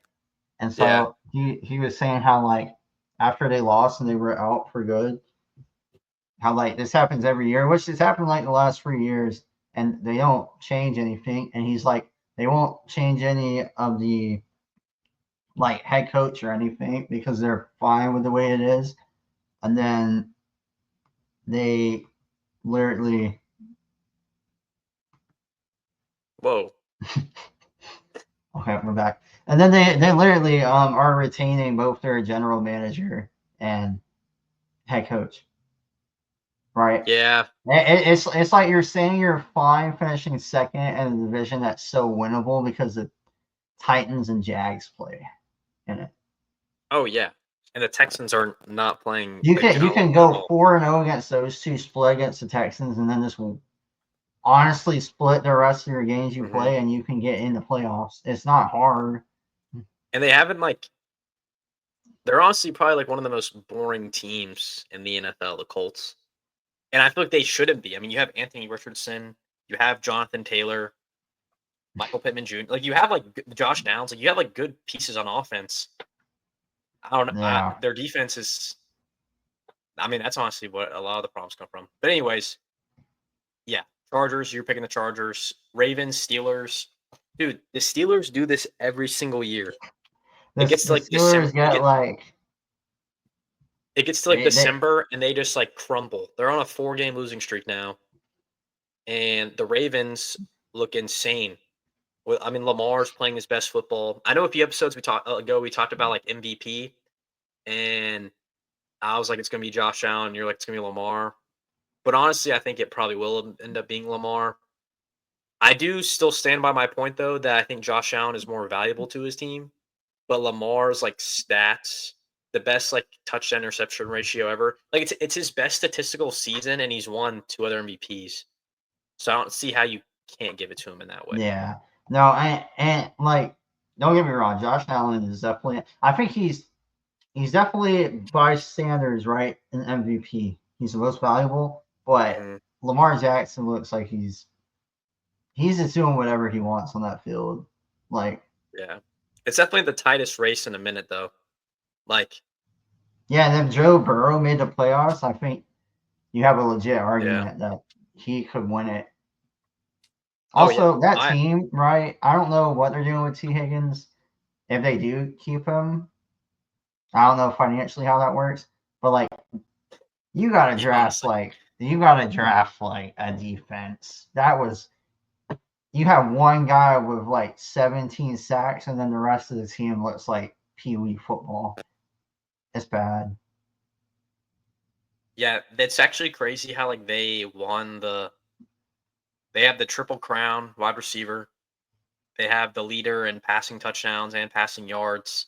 And Yeah. so he was saying how like after they lost and they were out for good, how like this happens every year, which has happened like the last 3 years, and they don't change anything. And he's like, they won't change any of the like head coach or anything because they're fine with the way it is. And then they literally Whoa. okay, we're back. And then they literally are retaining both their general manager and head coach, right? Yeah. It's like you're saying you're fine finishing second in a division that's so winnable because the Titans and Jags play in it. Oh yeah. And the Texans are not playing You like can good you at can go all. 4-0 against those two, split against the Texans, and then just honestly split the rest of your games you Hmm. play, and you can get in the playoffs. It's not hard. And they haven't like they're honestly probably like one of the most boring teams in the NFL, the Colts. And I feel like they shouldn't be. I mean, you have Anthony Richardson, you have Jonathan Taylor, Michael Pittman Jr. Like you have like Josh Downs, like you have like good pieces on offense. I don't know. Yeah, Their defense is. I mean, that's honestly what a lot of the problems come from. But anyways, yeah, Chargers. You're picking the Chargers. Ravens, Steelers. Dude, the Steelers do this every single year. It gets to the like December. Steelers get like It gets to like they December, and they just like crumble. They're on a 4-game losing streak now, and the Ravens look insane. Well, I mean, Lamar's playing his best football. I know a few episodes we talked ago. We talked about like MVP, and I was like, it's gonna be Josh Allen. You're like, it's gonna be Lamar. But honestly, I think it probably will end up being Lamar. I do still stand by my point though that I think Josh Allen is more valuable to his team. But Lamar's like stats, the best like touchdown interception ratio ever. Like it's his best statistical season, and he's won 2 other MVPs. So I don't see how you can't give it to him in that way. yeah. No, and like don't get me wrong, Josh Allen is definitely. I think he's definitely by standards right in MVP. He's the most valuable, but Hmm. Lamar Jackson looks like he's just doing whatever he wants on that field. Like Yeah, it's definitely the tightest race in a minute though. Like, yeah, and if Joe Burrow made the playoffs, I think you have a legit yeah, argument that he could win it. oh yeah, Also, that I team, right? I don't know what they're doing with T. Higgins. If they do keep him, I don't know financially how that works, but like yeah, honestly, you gotta draft like a defense. That was you have one guy with like 17 sacks, and then the rest of the team looks like Pee Wee football. It's bad. yeah, that's actually crazy how like they won the They have the triple crown wide receiver. They have the leader in passing touchdowns and passing yards.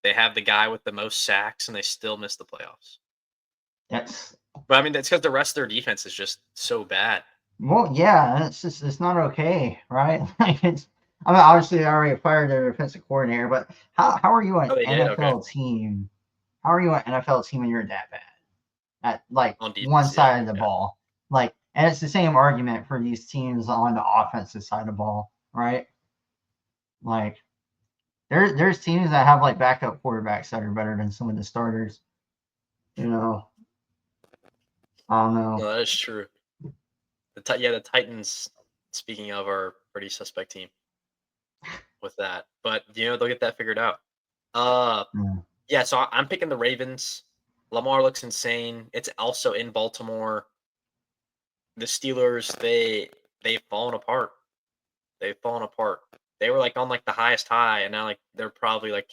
They have the guy with the most sacks, and they still miss the playoffs. That's But I mean, that's because the rest of their defense is just so bad. well, yeah, it's not okay, right? Like it's. I mean, obviously, they already fired their defensive coordinator, but how are you an Oh, they did? Okay. NFL team? How are you an NFL team when you're that bad at like On one defense, yeah. side of the ball? Like, and it's the same argument for these teams on the offensive side of the ball, right? Like, there's teams that have like backup quarterbacks that are better than some of the starters. You know, I don't know. No, that is true. The Titans, speaking of, are a pretty suspect team with that. But, they'll get that figured out. Yeah. Yeah, so I'm picking the Ravens. Lamar looks insane. It's also in Baltimore. The Steelers, they've fallen apart. They've fallen apart. They were like on like the highest high, and now like they're probably like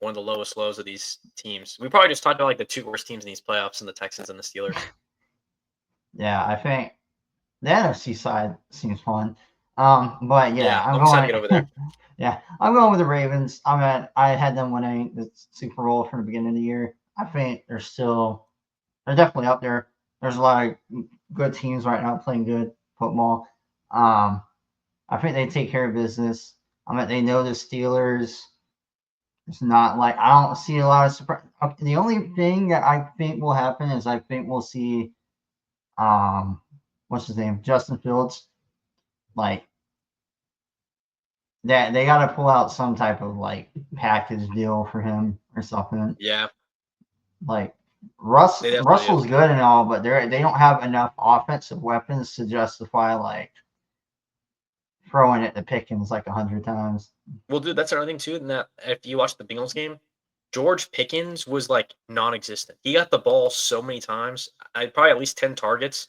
one of the lowest lows of these teams. We probably just talked about like the two worst teams in these playoffs, and the Texans and the Steelers. Yeah, I think the NFC side seems fun. But yeah, Yeah, I'm excited to get over there. yeah, I'm going with the Ravens. I had them winning the Super Bowl from the beginning of the year. I think they're definitely up there. There's a lot of good teams right now playing good football. Um, I think they take care of business. I mean, they know the Steelers. It's not like I don't see a lot of surprise. The only thing that I think will happen is I think we'll see what's his name, Justin Fields, like that they got to pull out some type of like package deal for him or something. Yeah, Like they definitely do. Russell's good and all, but they don't have enough offensive weapons to justify like throwing it to Pickens like 100 times. Well, dude, that's another thing too. And that if you watch the Bengals game, George Pickens was like non-existent. He got the ball so many times, I probably at least 10 targets,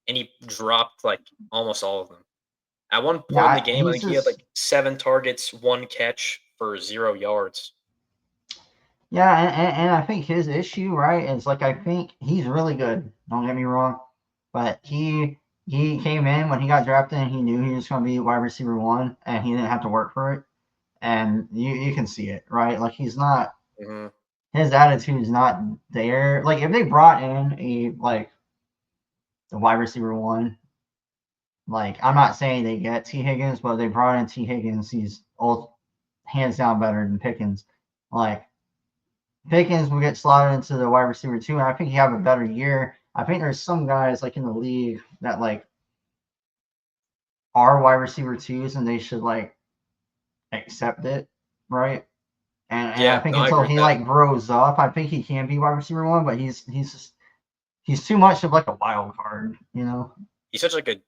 and he dropped like almost all of them. At one point in the Yeah, game, I he's think he had just like 7 targets, 1 catch for 0 yards. yeah, and I think his issue right is like I think he's really good. Don't get me wrong, but he came in when he got drafted and he knew he was going to be wide receiver one and he didn't have to work for it. And you can see it, right? Like he's not Mhm. his attitude's not there. Like if they brought in a like the wide receiver one, like I'm not saying they get T Higgins, but they brought in T Higgins. He's all hands down better than Pickens. Like Pickens will get slotted into the wide receiver too, and I think he have a better year. I think there's some guys like in the league that like are wide receiver twos, and they should like accept it, right? And I Yeah, think no, I until agree with he that. like grows up, I think he can be wide receiver one, but he's too much of like a wild card, you know. He's such like a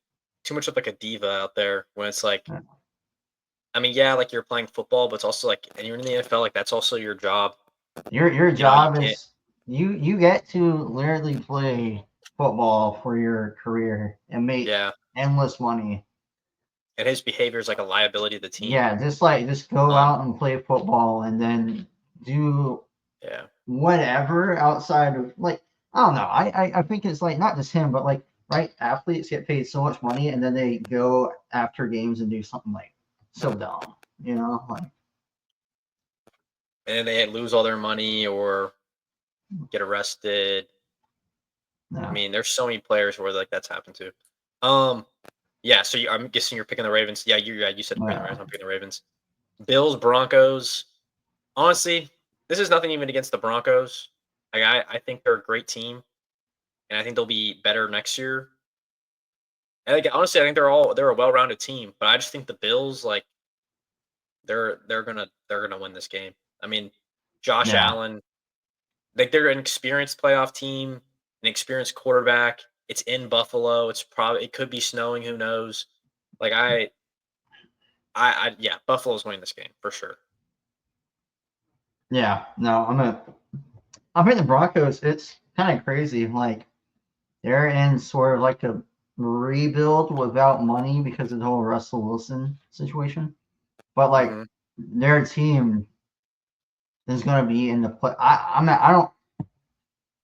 too much of like a diva out there when it's like, Yeah. I mean, yeah, like you're playing football, but it's also like, and you're in the NFL, like that's also your job. Your You job can't. is you get to literally play football for your career and make Yeah, endless money. and his behavior is like a liability to the team. Yeah, just go Um, out and play football and then do yeah, whatever outside of like I don't know. I think it's like not just him, but like right athletes get paid so much money and then they go after games and do something like so dumb, you know? Like and then they lose all their money or get arrested. I no. mean, there's so many players where like that's happened to. Um, yeah. So I'm guessing you're picking the Ravens. You said you're picking the Yeah. Ravens. I'm picking the Ravens. Bills, Broncos. Honestly, this is nothing even against the Broncos. Like I think they're a great team, and I think they'll be better next year. And like honestly, I think they're a well-rounded team. But I just think the Bills, like they're gonna win this game. I mean, Josh Yeah. Allen, like they're an experienced playoff team, an experienced quarterback. It's in Buffalo. It could be snowing. Who knows? Like yeah, Buffalo's winning this game for sure. Yeah. No, I think the Broncos, it's kind of crazy. Like they're in sort of like a rebuild without money because of the whole Russell Wilson situation. But like Hmm. their team is going to be in the play. I don't.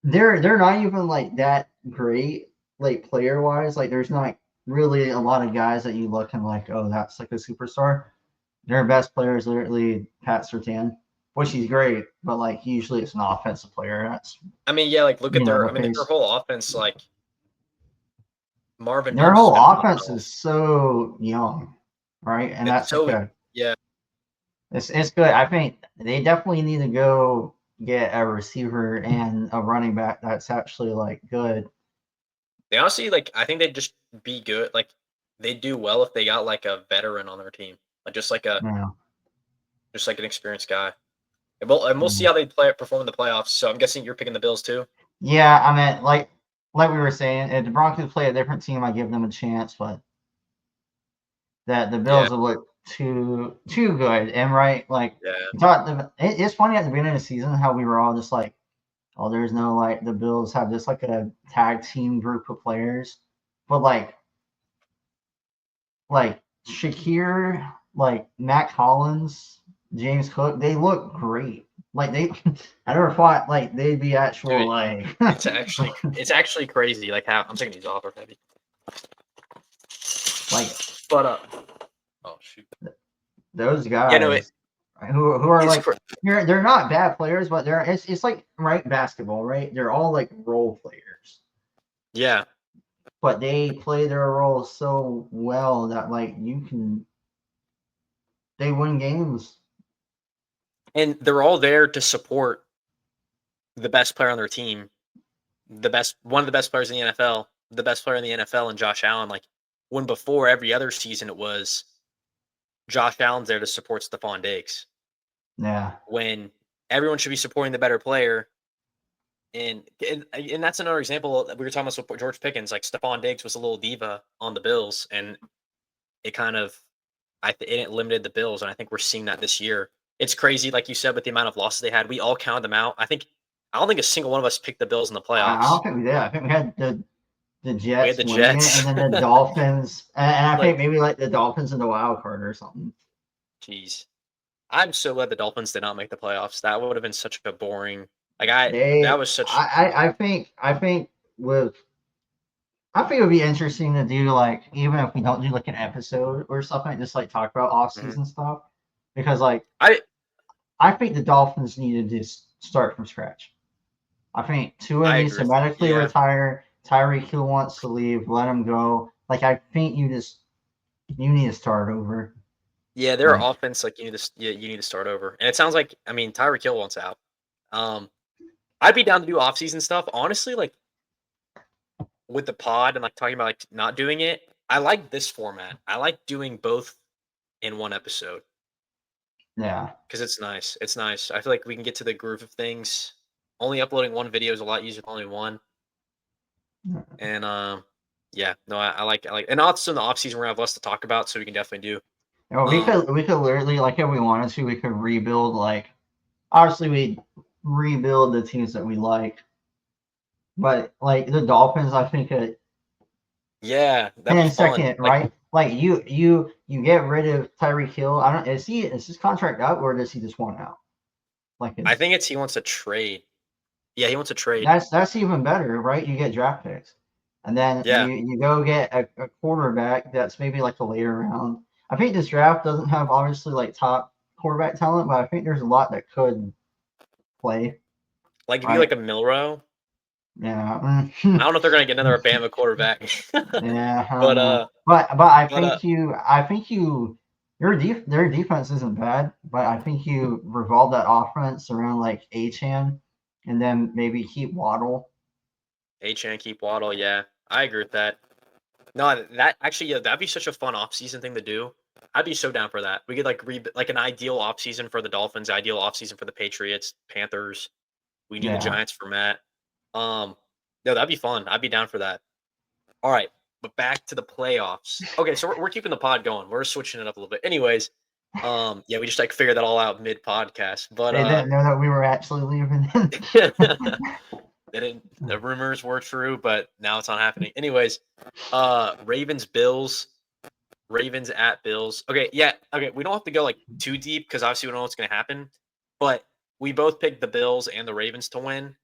They're not even like that great like player wise. Like there's not really a lot of guys that you look and like, oh, that's like a superstar. Their best player is literally Pat Surtain, which he's great, but like usually it's an offensive player. That's I mean, yeah, like look at the their face. whole offense. Like Marvin Their Mims has whole been offense phenomenal. is so young, right? And It's that's like so a yeah, it's good. I think they definitely need to go get a receiver and a running back that's actually like good. they honestly like. I think they'd just be good. Like they do well if they got like a veteran on their team, like You know, just like an experienced guy. And we'll see how they perform in the playoffs. So I'm guessing you're picking the Bills too. yeah, I mean, like we were saying, if the Broncos play a different team, I give them a chance, but that the Yeah, Bills have looked too good. And right, like yeah. we thought, it's funny at the beginning of the season how we were all just like, oh, there's no like the Bills have just like a tag team group of players, but like Shakir, like Mac Hollins, James Cook, they look great. Like they, I never thought like they'd be actual Dude, like it's actually crazy. Like how I'm taking these off already. like But oh shoot. those Yeah, no, guys who are it's like they're not bad players, but it's like right basketball, right? They're all like role players, yeah. but they play their roles so well that like they win games. And they're all there to support the best player on their team, one of the best players in the NFL, the best player in the NFL, and Josh Allen. Like when before every other season, it was Josh Allen's there to support Stephon Diggs. Yeah, When everyone should be supporting the better player, and that's another example that we were talking about with George Pickens. Like Stephon Diggs was a little diva on the Bills, and it kind of it limited the Bills, and I think we're seeing that this year. It's crazy, like you said, with the amount of losses they had. We all counted them out. I don't think a single one of us picked the Bills in the I playoffs. don't think we did. I think we had the We had Jets the winning it, and Jets. then the Dolphins, and I think Like, maybe like the Dolphins in the wild card or something. jeez, I'm so glad the Dolphins did not make the playoffs. That would have been such a boring. Like I, that was such. I think with I think it would be interesting to do like even if we don't do like an episode or something, just like talk about off Mhm. season stuff because like I I think the Dolphins needed to start from scratch. I think Tua I needs agree to with you. medically Yeah, retire. Tyreek Hill wants to leave. Let him go. Like I think you need to start over. yeah, their Like offense, like you need to start over. And it sounds like I mean Tyreek Hill wants out. Um, I'd be down to do off season stuff. Honestly, like with the pod and like talking about like not doing it. I like this format. I like doing both in one episode yeah. because it's nice. It's nice. I feel like we can get to the groove of things. Only uploading one video is a lot easier than only one. And yeah, no, I like, and also in the off season we're gonna have less to talk about, so we can definitely do. You know, Um, we could literally like if we wanted to, we could rebuild like obviously we rebuild the teams that we like, but like the Dolphins, I think yeah, and that'd be then fun. second, Like right? Like you get rid of Tyreek Hill. I don't is his contract up or does he just want out? Like I it's think he wants to trade. Yeah, he wants to trade. that's even better, right? You get draft picks, and then Yeah, you go get a quarterback that's maybe like a later round. I think this draft doesn't have obviously like top quarterback talent, but I think there's a lot that could play, like if you like right? a Milrow, Yeah, I don't know if they're gonna get another Bama quarterback, yeah, I don't but know, but I think their defense isn't bad, but I think you revolve that offense around like Achan, and then maybe keep Waddle. Achan keep Waddle. Yeah, I agree with that. No, that actually, yeah, that'd be such a fun off-season thing to do. I'd be so down for that. We could like like an ideal off-season for the Dolphins, ideal off-season for the Patriots, Panthers. We do the Yeah. Giants for Matt. Um, no, that'd be fun. I'd be down for that. All right, but back to the playoffs. Okay, so we're keeping the pod going. We're switching it up a little bit. Anyways, yeah, we just like figured that all out mid podcast. But They didn't know that we were actually leaving. they didn't. The rumors were true, but now it's not happening. Anyways, Ravens Bills. Ravens at Bills. Okay, yeah. Okay, we don't have to go like too deep because obviously we don't know what's going to happen. But we both picked the Bills and the Ravens to win.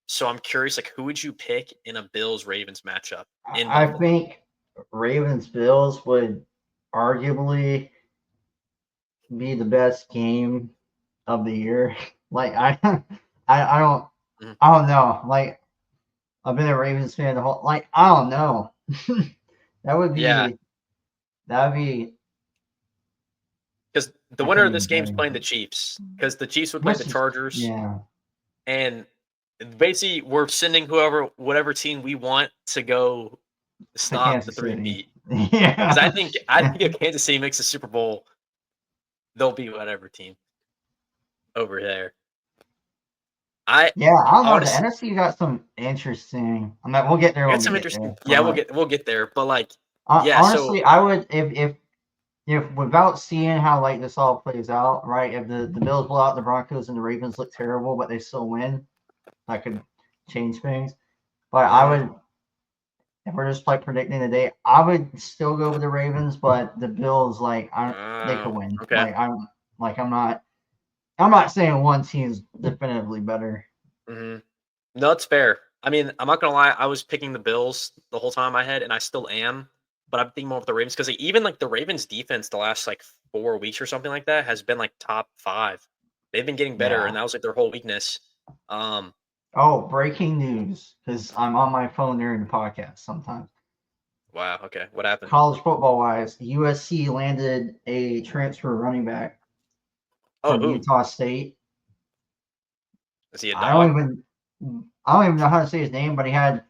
So I'm curious, like, who would you pick in a Bills Ravens matchup in I Buffalo? think. Ravens Bills would arguably be the best game of the year. Like I don't Mhm. I don't know. Like I've been a Ravens fan the whole like I don't know. that would Yeah, be that would be because the I winner can't of this even game tell is you. playing the Chiefs. Because the Chiefs would play the Which is Chargers, yeah. and basically we're sending whatever team we want to go To stop the Kansas three City. peat. Because Yeah. I think if Kansas City makes the Super Bowl, they'll be whatever team over there. I Yeah, I don't know. The honestly, NFC got some interesting. I mean, we'll get there we got when we some get interesting. there. But Yeah, like, we'll get there. But like, yeah. So honestly, I would if without seeing how like this all plays out, right? If the Bills blow out the Broncos and the Ravens look terrible, but they still win, that could change things. But I mhm, would, if we're just like predicting the day, I would still go with the Ravens, but the Bills, like, they could win. okay. I'm not saying one team's definitively better. Hmm. No, it's fair. I mean, I'm not gonna lie. I was picking the Bills the whole time in my head, and I still am. But I'm thinking more of the Ravens because even like the Ravens defense the last like 4 weeks or something like that has been like top five. They've been getting better, and Yeah. that was like their whole weakness. Um, Oh, breaking news! Because I'm on my phone during the podcast sometimes. wow. Okay, what happened? College football wise, USC landed a transfer running back Oh, from who Utah State. is he? A I don't dog? even I don't even know how to say his name, but he had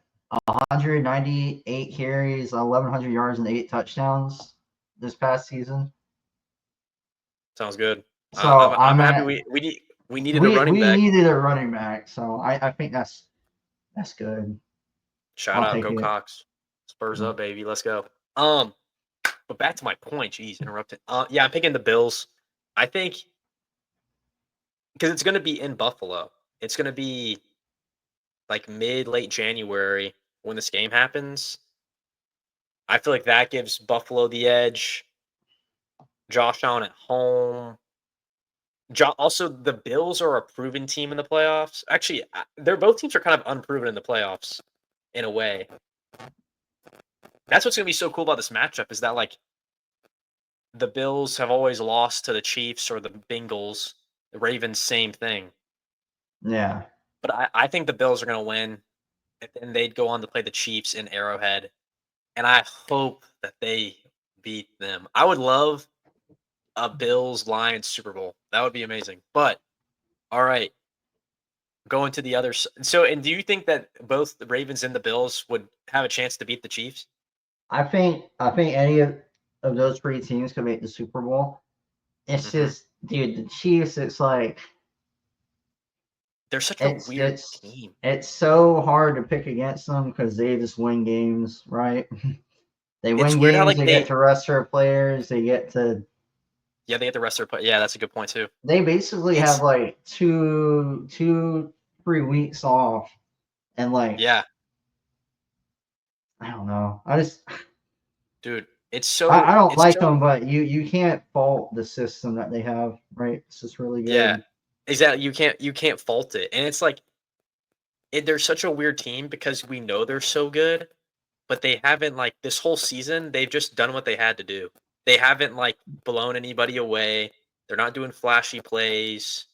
198 carries, 1,100 yards, and 8 touchdowns this past season. Sounds good. So I'm I'm happy at we needed a running we back. needed a running back, so I think that's good. Shout I'll out, take go it. Cox. Spurs up, baby. Let's go. Um, but back to my point. Jeez, interrupted. Yeah, I'm picking the Bills. I think because it's going to be in Buffalo. It's going to be like mid late January when this game happens. I feel like that gives Buffalo the edge. Josh Allen at home. Also, the Bills are a proven team in the playoffs. Actually, they're both teams are kind of unproven in the playoffs in a way. That's what's going to be so cool about this matchup is that like the Bills have always lost to the Chiefs or the Bengals. The Ravens, same thing. Yeah. But I think the Bills are going to win, and then they'd go on to play the Chiefs in Arrowhead, and I hope that they beat them. I would love a Bills Lions Super Bowl. That would be amazing. But all right, going to the other. So, and do you think that both the Ravens and the Bills would have a chance to beat the Chiefs? I think any of those three teams could make the Super Bowl. It's Hmm. just, dude, the Chiefs. It's like They're such a it's weird it's team. it's so hard to pick against them because they just win games, right? They It's win weird how games. like They get to rest their players. They get to. yeah, they get the rest of their play. Yeah, that's a good point too. They basically have It's like 3 weeks off, and like yeah, I don't know. I just dude. I don't It's like so them, but you can't fault the system that they have, right? It's just really yeah. good. Exactly. You can't fault it, and it's like they're such a weird team because we know they're so good, but they haven't like this whole season. They've just done what they had to do. They haven't like blown anybody away. They're not doing flashy plays.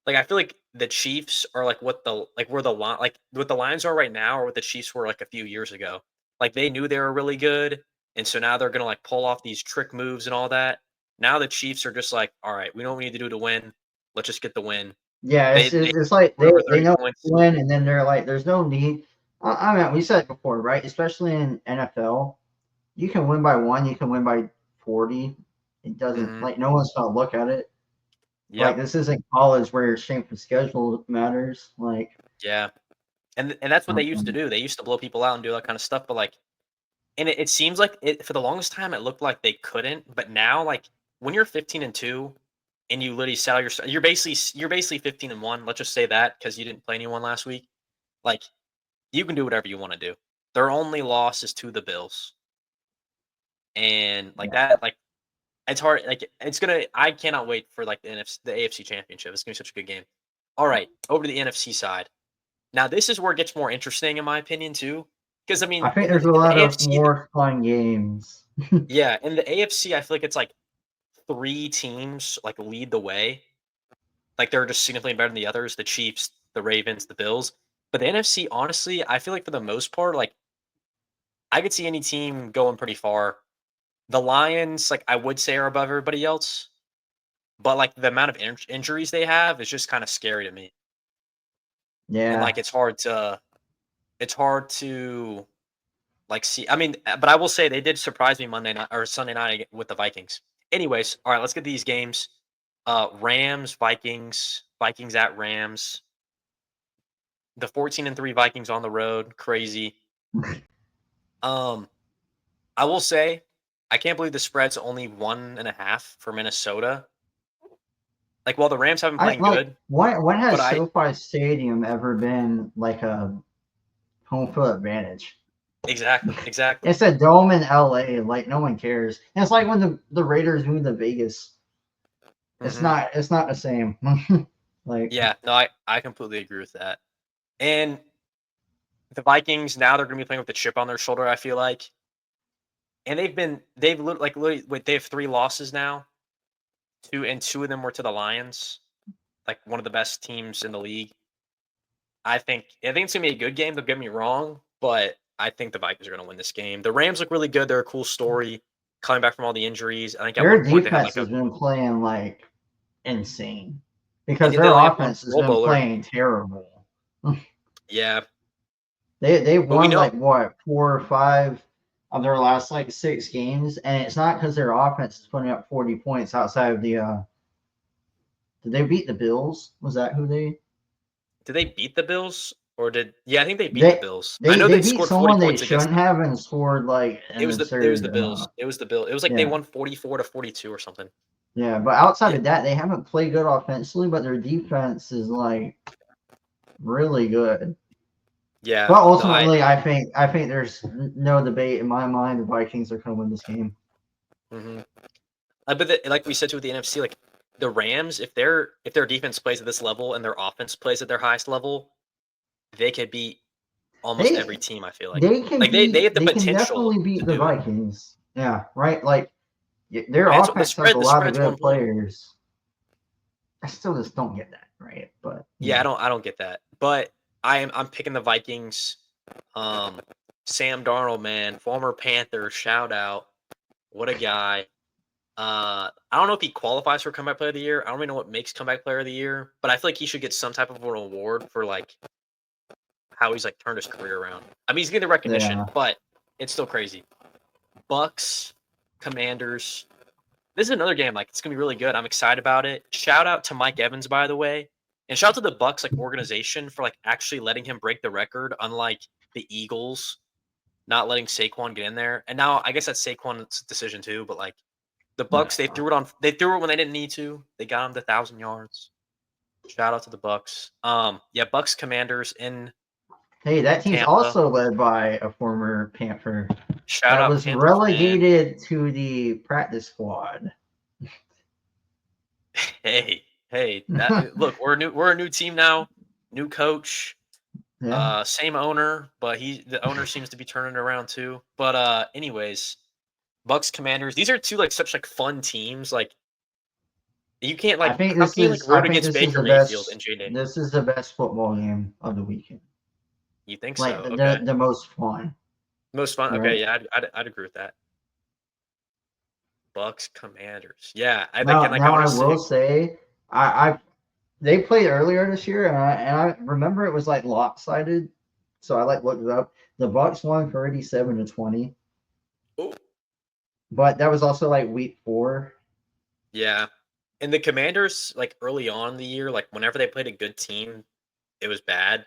Like I feel like the Chiefs are like what the like where the like what the Lions are right now, or what the Chiefs were like a few years ago. Like they knew they were really good, and so now they're gonna like pull off these trick moves and all that. Now the Chiefs are just like, all right, we know what we need to do to win. Let's just get the win. Yeah, They it's like score over they 30 know points. when, and then they're like, there's no need. I mean, we said it before, right? Especially in NFL, you can win by one, you can win by 40. It doesn't Hmm. like no one's gonna look at it. Like Yep. this isn't college where strength of schedule matters. Like, Yeah. And that's what they used to um, do. They used to blow people out and do that kind of stuff. But like, and it seems like it for the longest time it looked like they couldn't. But now, like when you're 15-2, and you literally sell your, you're basically 15-1. Let's just say that because you didn't play anyone last week. Like you can do whatever you want to do. Their only loss is to the Bills, and like yeah, that, like it's hard. Like it's gonna. I cannot wait for like the AFC Championship. It's gonna be such a good game. All right, over to the NFC side. Now this is where it gets more interesting in my opinion too. because I mean, I think in the there's a in the lot of AFC, more fun games. yeah, in the AFC, I feel like it's like 3 teams like lead the way. Like they're just significantly better than the others: the Chiefs, the Ravens, the Bills. But the NFC, honestly, I feel like for the most part, like I could see any team going pretty far. The Lions, like I would say, are above everybody else, but like the amount of injuries they have is just kind of scary to me, and Yeah. like it's hard to like see. I mean, but I will say they did surprise me Monday night or Sunday night with the Vikings. Anyways, all right, let's get these games. Rams, Vikings, Vikings at Rams. The 14-3 Vikings on the road, crazy. Um, I will say, I can't believe the spread's only 1.5 for Minnesota. Like, while the Rams haven't I playing like good, what but has SoFi Stadium ever been like a home field advantage? exactly. It's a dome in LA, like no one cares. And it's like when the Raiders moved to Vegas. Hmm. It's not the same. Like Yeah, no, I completely agree with that. And the Vikings now they're going to be playing with the chip on their shoulder. I feel like, and literally wait, they have 3 losses now. Two of them were to the Lions, like one of the best teams in the league. I think it's gonna be a good game. Don't get me wrong, but I think the Vikings are gonna win this game. The Rams look really good. They're a cool story, coming back from all the injuries. I think at one their point they had defense like a has been playing like insane and because they their only have one offense has Pro been Bowler. playing terrible. Yeah, They but we won know like what 4 or 5 of their last like 6 games, and it's not because their offense is putting up 40 points outside of the. Did they beat the Bills? Was that who they? did they beat the Bills or did yeah I think they beat the They Bills. I they know they they beat scored 40 someone they points against shouldn't them. have and scored like It an was the absurd Bills. amount. It was the Bill. It was like they Yeah, won 44-42 or something. yeah. But outside Yeah, of that, they haven't played good offensively, but their defense is like really good. yeah. But No, I. ultimately, I think there's no debate in my mind. The Vikings are going to win this game. Mhm. Like we said too with the NFC, like the Rams, if their defense plays at this level and their offense plays at their highest level, they could beat almost every They team. I feel they can like they beat. have the They can potential definitely to beat the do it. Vikings. Yeah, right. Like their I mean, it's, offense has a the lot of spread's one good point. players. I still just don't get that right, but Yeah, I don't get that, but I'm picking the Vikings. Um, Sam Darnold, man, former Panther, shout out, what a guy. I don't know if he qualifies for comeback player of the year. I don't even know what makes comeback player of the year, but I feel like he should get some type of an award for like how he's like turned his career around. I mean, he's getting the recognition, yeah. but it's still crazy. Bucks, Commanders. This is another game. Like it's gonna be really good. I'm excited about it. Shout out to Mike Evans, by the way, and shout out to the Bucks like organization for like actually letting him break the record, unlike the Eagles not letting Saquon get in there. And now I guess that's Saquon's decision too. But like the Bucks, they Yeah. threw it on. They threw it when they didn't need to. They got him to 1,000 yards. Shout out to the Bucks. Yeah, Bucks Commanders in Hey, that team's Tampa. also led by a former Panther Shout that out was Panthers, man. relegated to the practice squad. Hey, that look, we're a new team now, new coach, Yeah. same owner, but the owner seems to be turning it around too. But anyways, Bucks Commanders, these are two like such like fun teams. Like you can't like how can you like I root think against this is Baker the Mayfield and best Jay Daniels? this is the best football game of the weekend. You think Like so? Okay, the most fun, most fun. Okay, right? yeah, I'd agree with that. Bucks Commanders, yeah, I think Now and like I now want I to say will say I they played earlier this year and I remember it was like lopsided. So I like looked it up. The Bucks won 37-20, oh but that was also like week 4. yeah, and the Commanders like early on in the year, like whenever they played a good team, it was bad.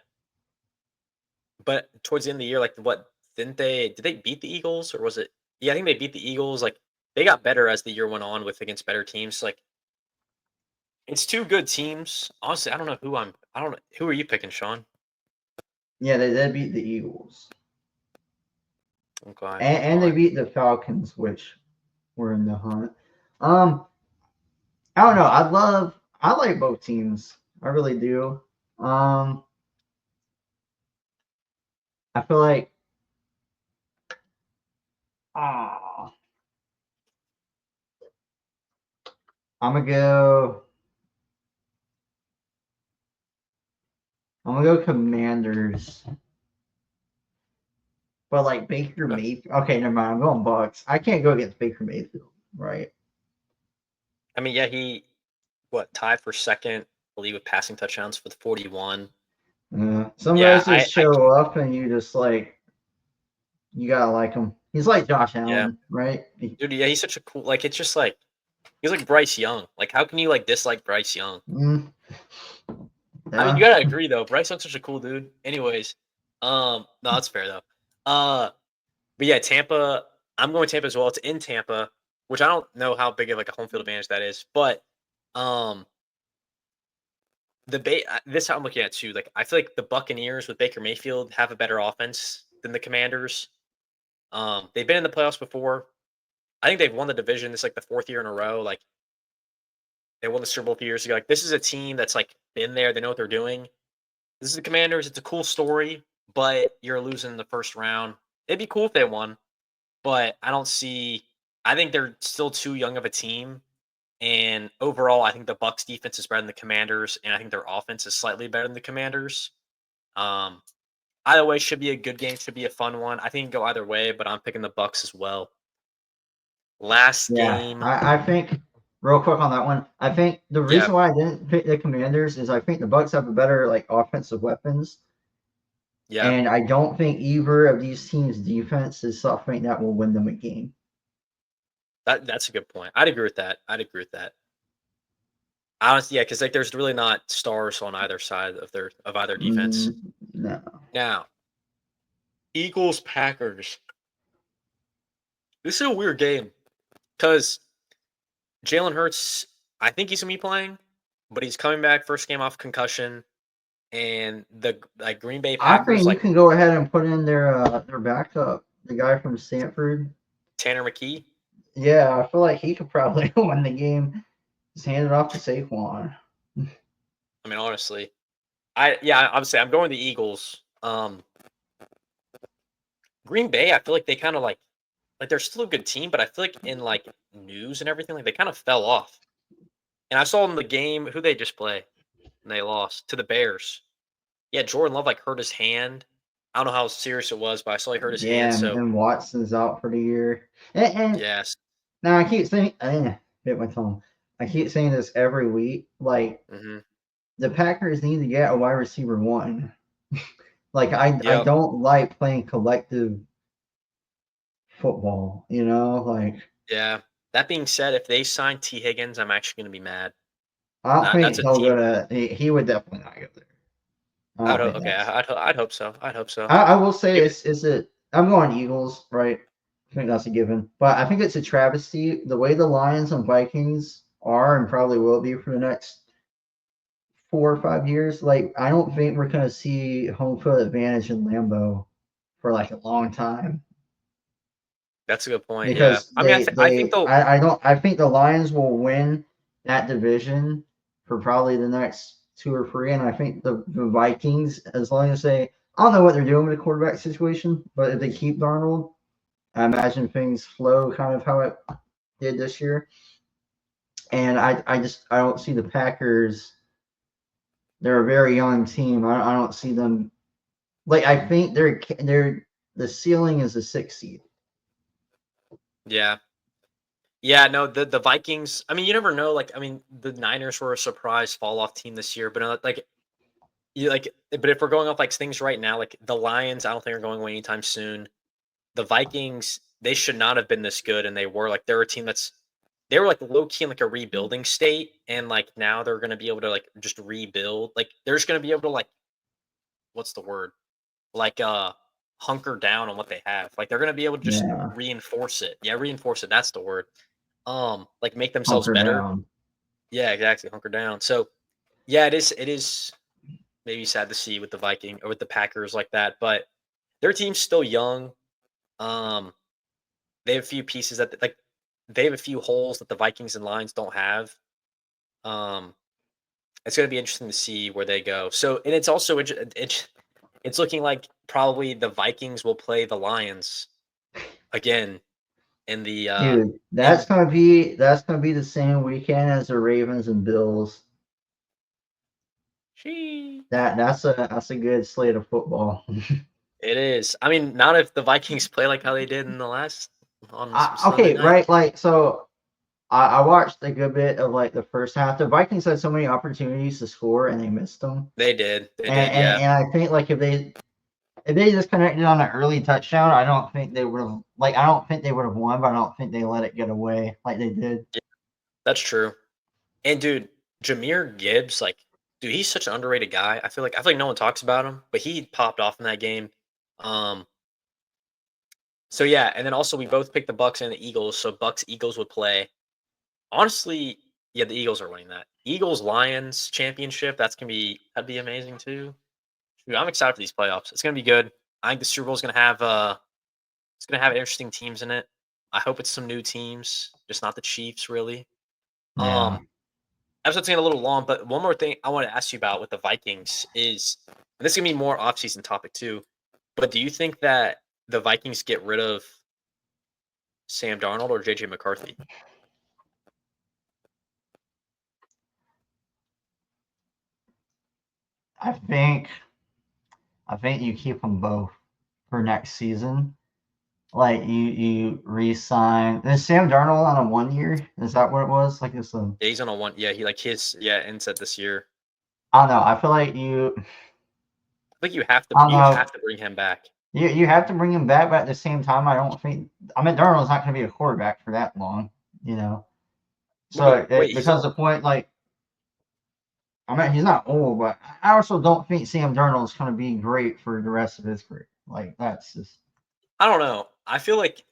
But towards the end of the year, like what did they beat the Eagles or was it yeah, I think they beat the Eagles. Like they got better as the year went on with against better teams. Like it's two good teams. Honestly, I don't know who are you picking, Sean? Yeah, they beat the Eagles. Okay. And All they right. beat the Falcons, which were in the hunt. Um, I don't know. I like both teams. I really do. Um, I feel like Ah, I'm gonna go. I'm gonna go Commanders. But like Baker Okay. Mayfield. Okay, never mind. I'm going Bucks. I can't go against Baker Mayfield, right? I mean, yeah, he tied for second, I believe, with passing touchdowns with 41. Some Yeah, guys just show up and you just like you gotta like him. He's like Josh yeah, Allen, right? dude. Yeah, he's such a cool. Like, it's just like he's like Bryce Young. Like, how can you like dislike Bryce Young? Mm, I mean, you yeah. gotta agree though. Bryce Young's such a cool dude. Anyways, no, that's fair though. But yeah, Tampa. I'm going Tampa as well. It's in Tampa, which I don't know how big of like a home field advantage that is, but um, this is how I'm looking at it too. Like, I feel like the Buccaneers with Baker Mayfield have a better offense than the Commanders. They've been in the playoffs before. I think they've won the division. This is like the fourth year in a row. Like, they won the Super Bowl a few years ago. Like, this is a team that's like been there. They know what they're doing. This is the Commanders. It's a cool story, but you're losing in the first round. It'd be cool if they won, but I don't see. I think they're still too young of a team. And overall, I think the Bucks defense is better than the Commanders, and I think their offense is slightly better than the Commanders. Um, Either way, should be a good game. Should be a fun one. I think it can go either way, but I'm picking the Bucks as well. Last Yeah. game, I think real quick on that one, I think the yeah, reason why I didn't pick the Commanders is I think the Bucks have a better like offensive weapons. yeah, And I don't think either of these teams' defense is something that will win them a game. that's a good point. I'd agree with that. I'd agree with that. Honestly, yeah, because like there's really not stars on either side of either defense. No. Now, Eagles Packers. This is a weird game because Jalen Hurts. I think he's gonna be playing, but he's coming back first game off concussion, and the like Green Bay I Packers think you like can go ahead and put in their backup, the guy from Stanford. Tanner McKee. Yeah, I feel like he could probably win the game. Just hand it off to Saquon. I mean, honestly, obviously I'm going the Eagles. Green Bay, I feel like they kind of like they're still a good team, but I feel like in like news and everything, like they kind of fell off. And I saw in the game who they just play, and they lost to the Bears. Yeah, Jordan Love like hurt his hand. I don't know how serious it was, but I saw he hurt his hand. Yeah, So and Watson's out for the year. And yes, now I keep saying, bit my tongue. I keep saying this every week. Like hmm the Packers need to get a wide receiver one. Like I yep, don't like playing collective football. Like yeah. That being said, if they sign T Higgins, I'm actually going to be mad. I don't That's think a he'll go team. to. He would definitely not go there. I I'd don't hope. think Okay, that's. I'd hope so. I'd hope so. I will say Maybe. it's a. I'm going Eagles, right? I think that's a given. But I think it's a travesty the way the Lions and Vikings are and probably will be for the next 4 or 5 years. Like I don't think we're gonna see home field advantage in Lambeau for like a long time That's a good point. Yeah. because I mean, I think they they'll. I don't I think the Lions will win that division for probably the next 2 or 3, and I think the Vikings, as long as they I don't know what they're doing with the quarterback situation, but if they keep Darnold, I imagine things flow kind of how it did this year. And I don't see the Packers. They're a very young team. I don't see them like I think they're the ceiling is a 6 seed. Yeah. Yeah. No, the Vikings. I mean, you never know. Like, I mean, the Niners were a surprise fall off team this year, but like you like. But if we're going off like things right now, like the Lions, I don't think are going away anytime soon. The Vikings, they should not have been this good, and they were like they're a team that's they were like low key in like a rebuilding state, and like now they're gonna be able to like just rebuild. Like they're just gonna be able to like what's the word? Like hunker down on what they have. Like they're gonna be able to just Yeah, reinforce it. Yeah, reinforce it. That's the word. Like make themselves hunker better. down. Yeah, exactly. Hunker down. So yeah, it is maybe sad to see with the Viking or with the Packers like that, but their team's still young. Um, they have a few pieces that like they have a few holes that the Vikings and Lions don't have. Um, it's going to be interesting to see where they go. So, and it's also it's looking like probably the Vikings will play the Lions again in the Dude, in that's gonna be the same weekend as the Ravens and Bills. She. That's a good slate of football. It is. I mean, not if the Vikings play like how they did in the last on Sunday Okay, night. right? Like, so I watched a good bit of like the first half. The Vikings had so many opportunities to score and they missed them. They did. They did. Yeah. And I think like if they just connected on an early touchdown, I don't think they would have I don't think they would have won, but I don't think they let it get away like they did. Yeah, that's true. And dude, Jameer Gibbs, like, dude, he's such an underrated guy. I feel like no one talks about him, but he popped off in that game. Um, so yeah, and then also we both picked the Bucks and the Eagles, so Bucks Eagles would play. Honestly, yeah, the Eagles are winning that. Eagles Lions championship, that'd be amazing too. Dude, I'm excited for these playoffs. It's gonna be good. I think the Super Bowl is gonna have it's gonna have interesting teams in it. I hope it's some new teams, just not the Chiefs really. Yeah. Episode's getting a little long, but one more thing I want to ask you about with the Vikings is, and this is gonna be more off-season topic too, but do you think that the Vikings get rid of Sam Darnold or JJ McCarthy? I think I think you keep them both for next season. Like you re-sign. Is Sam Darnold on a 1 year? Is that what it was? Like it's a Yeah, he's on a one. Yeah, he like his ends at this year. I don't know. I feel like I think I don't you have know. to bring him back. You have to bring him back, but at the same time, I don't think. I mean, Darnold's not going to be a quarterback for that long, you know. So Wait, it becomes a point like I mean, he's not old, but I also don't think Sam Darnold's going to be great for the rest of his career. Like that's just I don't know. I feel like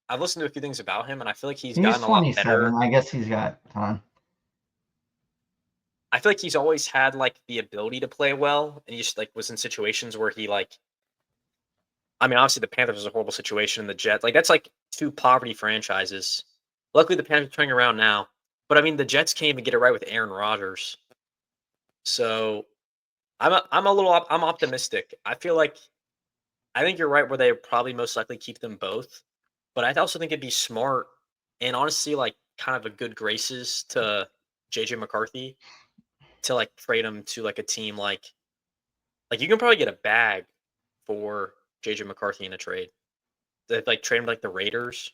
I've listened to a few things about him, and I feel like he's he's gotten a lot 27. better. I guess he's got time. I feel like he's always had like the ability to play well, and he just like was in situations where he like. I mean, obviously the Panthers was a horrible situation, and the Jets like that's like two poverty franchises. Luckily, the Panthers are turning around now, but I mean the Jets can't even get it right with Aaron Rodgers. So I'm optimistic. I think you're right where they probably most likely keep them both, but I also think it'd be smart and honestly like kind of a good graces to JJ McCarthy to like trade him to like a team like you can probably get a bag for JJ McCarthy in a trade. Like trade him to, like the Raiders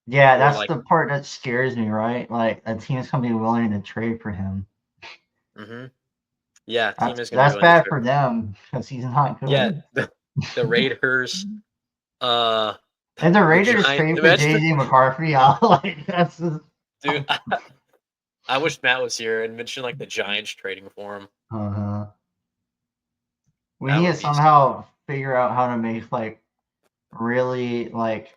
Yeah, or that's like the part that scares me, right? Like a team's going to be willing to trade for him. hmm yeah, team That's is gonna be that's willing to bad trade for for him. them because he's not Yeah, good. the Raiders, uh If the the Raiders Giant trade for imagine JJ McCarthy, I'll like that's just, dude I wish Matt was here and mentioned like the Giants trading for him. uh, we That need to would be somehow figure out how to make like really like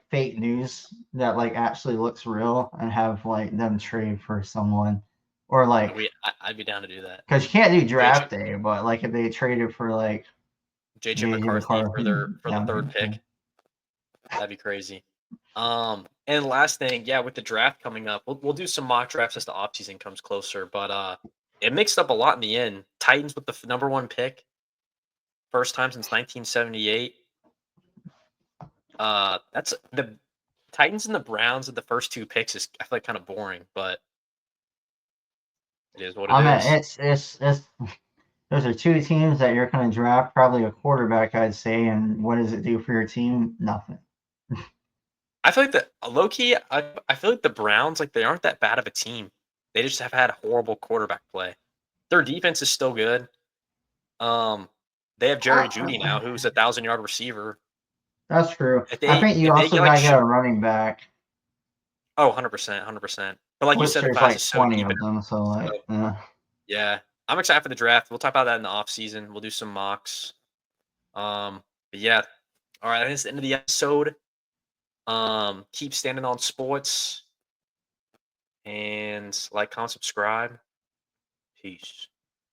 fake news that like actually looks real and have like them trade for someone or like I'd be down to do that. because you can't do JJ draft day, but like if they traded for like JJ JJ McCarthy McCarthy, for the that would third be cool. pick. That'd be crazy. And last thing, yeah, with the draft coming up, we'll do some mock drafts as the offseason comes closer. But it mixed up a lot in the end. Titans with the number one pick, first time since 1978. That's the Titans and the Browns at the first two picks is I feel like kind of boring, but it is what it I mean, is. it's those are two teams that you're going to draft probably a quarterback, I'd say. And what does it do for your team? Nothing. I feel like the low key, I feel like the Browns like they aren't that bad of a team. They just have had horrible quarterback play. Their defense is still good. Um, they have Jerry Judy now, who's a 1,000-yard receiver. That's true. I think you If they also get got like to get a running back, 100%, 100%. But like you which said, the there's class is like so 20 deep. of them. So So like, yeah, I'm excited for the draft. We'll talk about that in the off season. We'll do some mocks. But yeah, all right. That's the end of the episode. Keep standing on sports and like, comment, subscribe. Peace.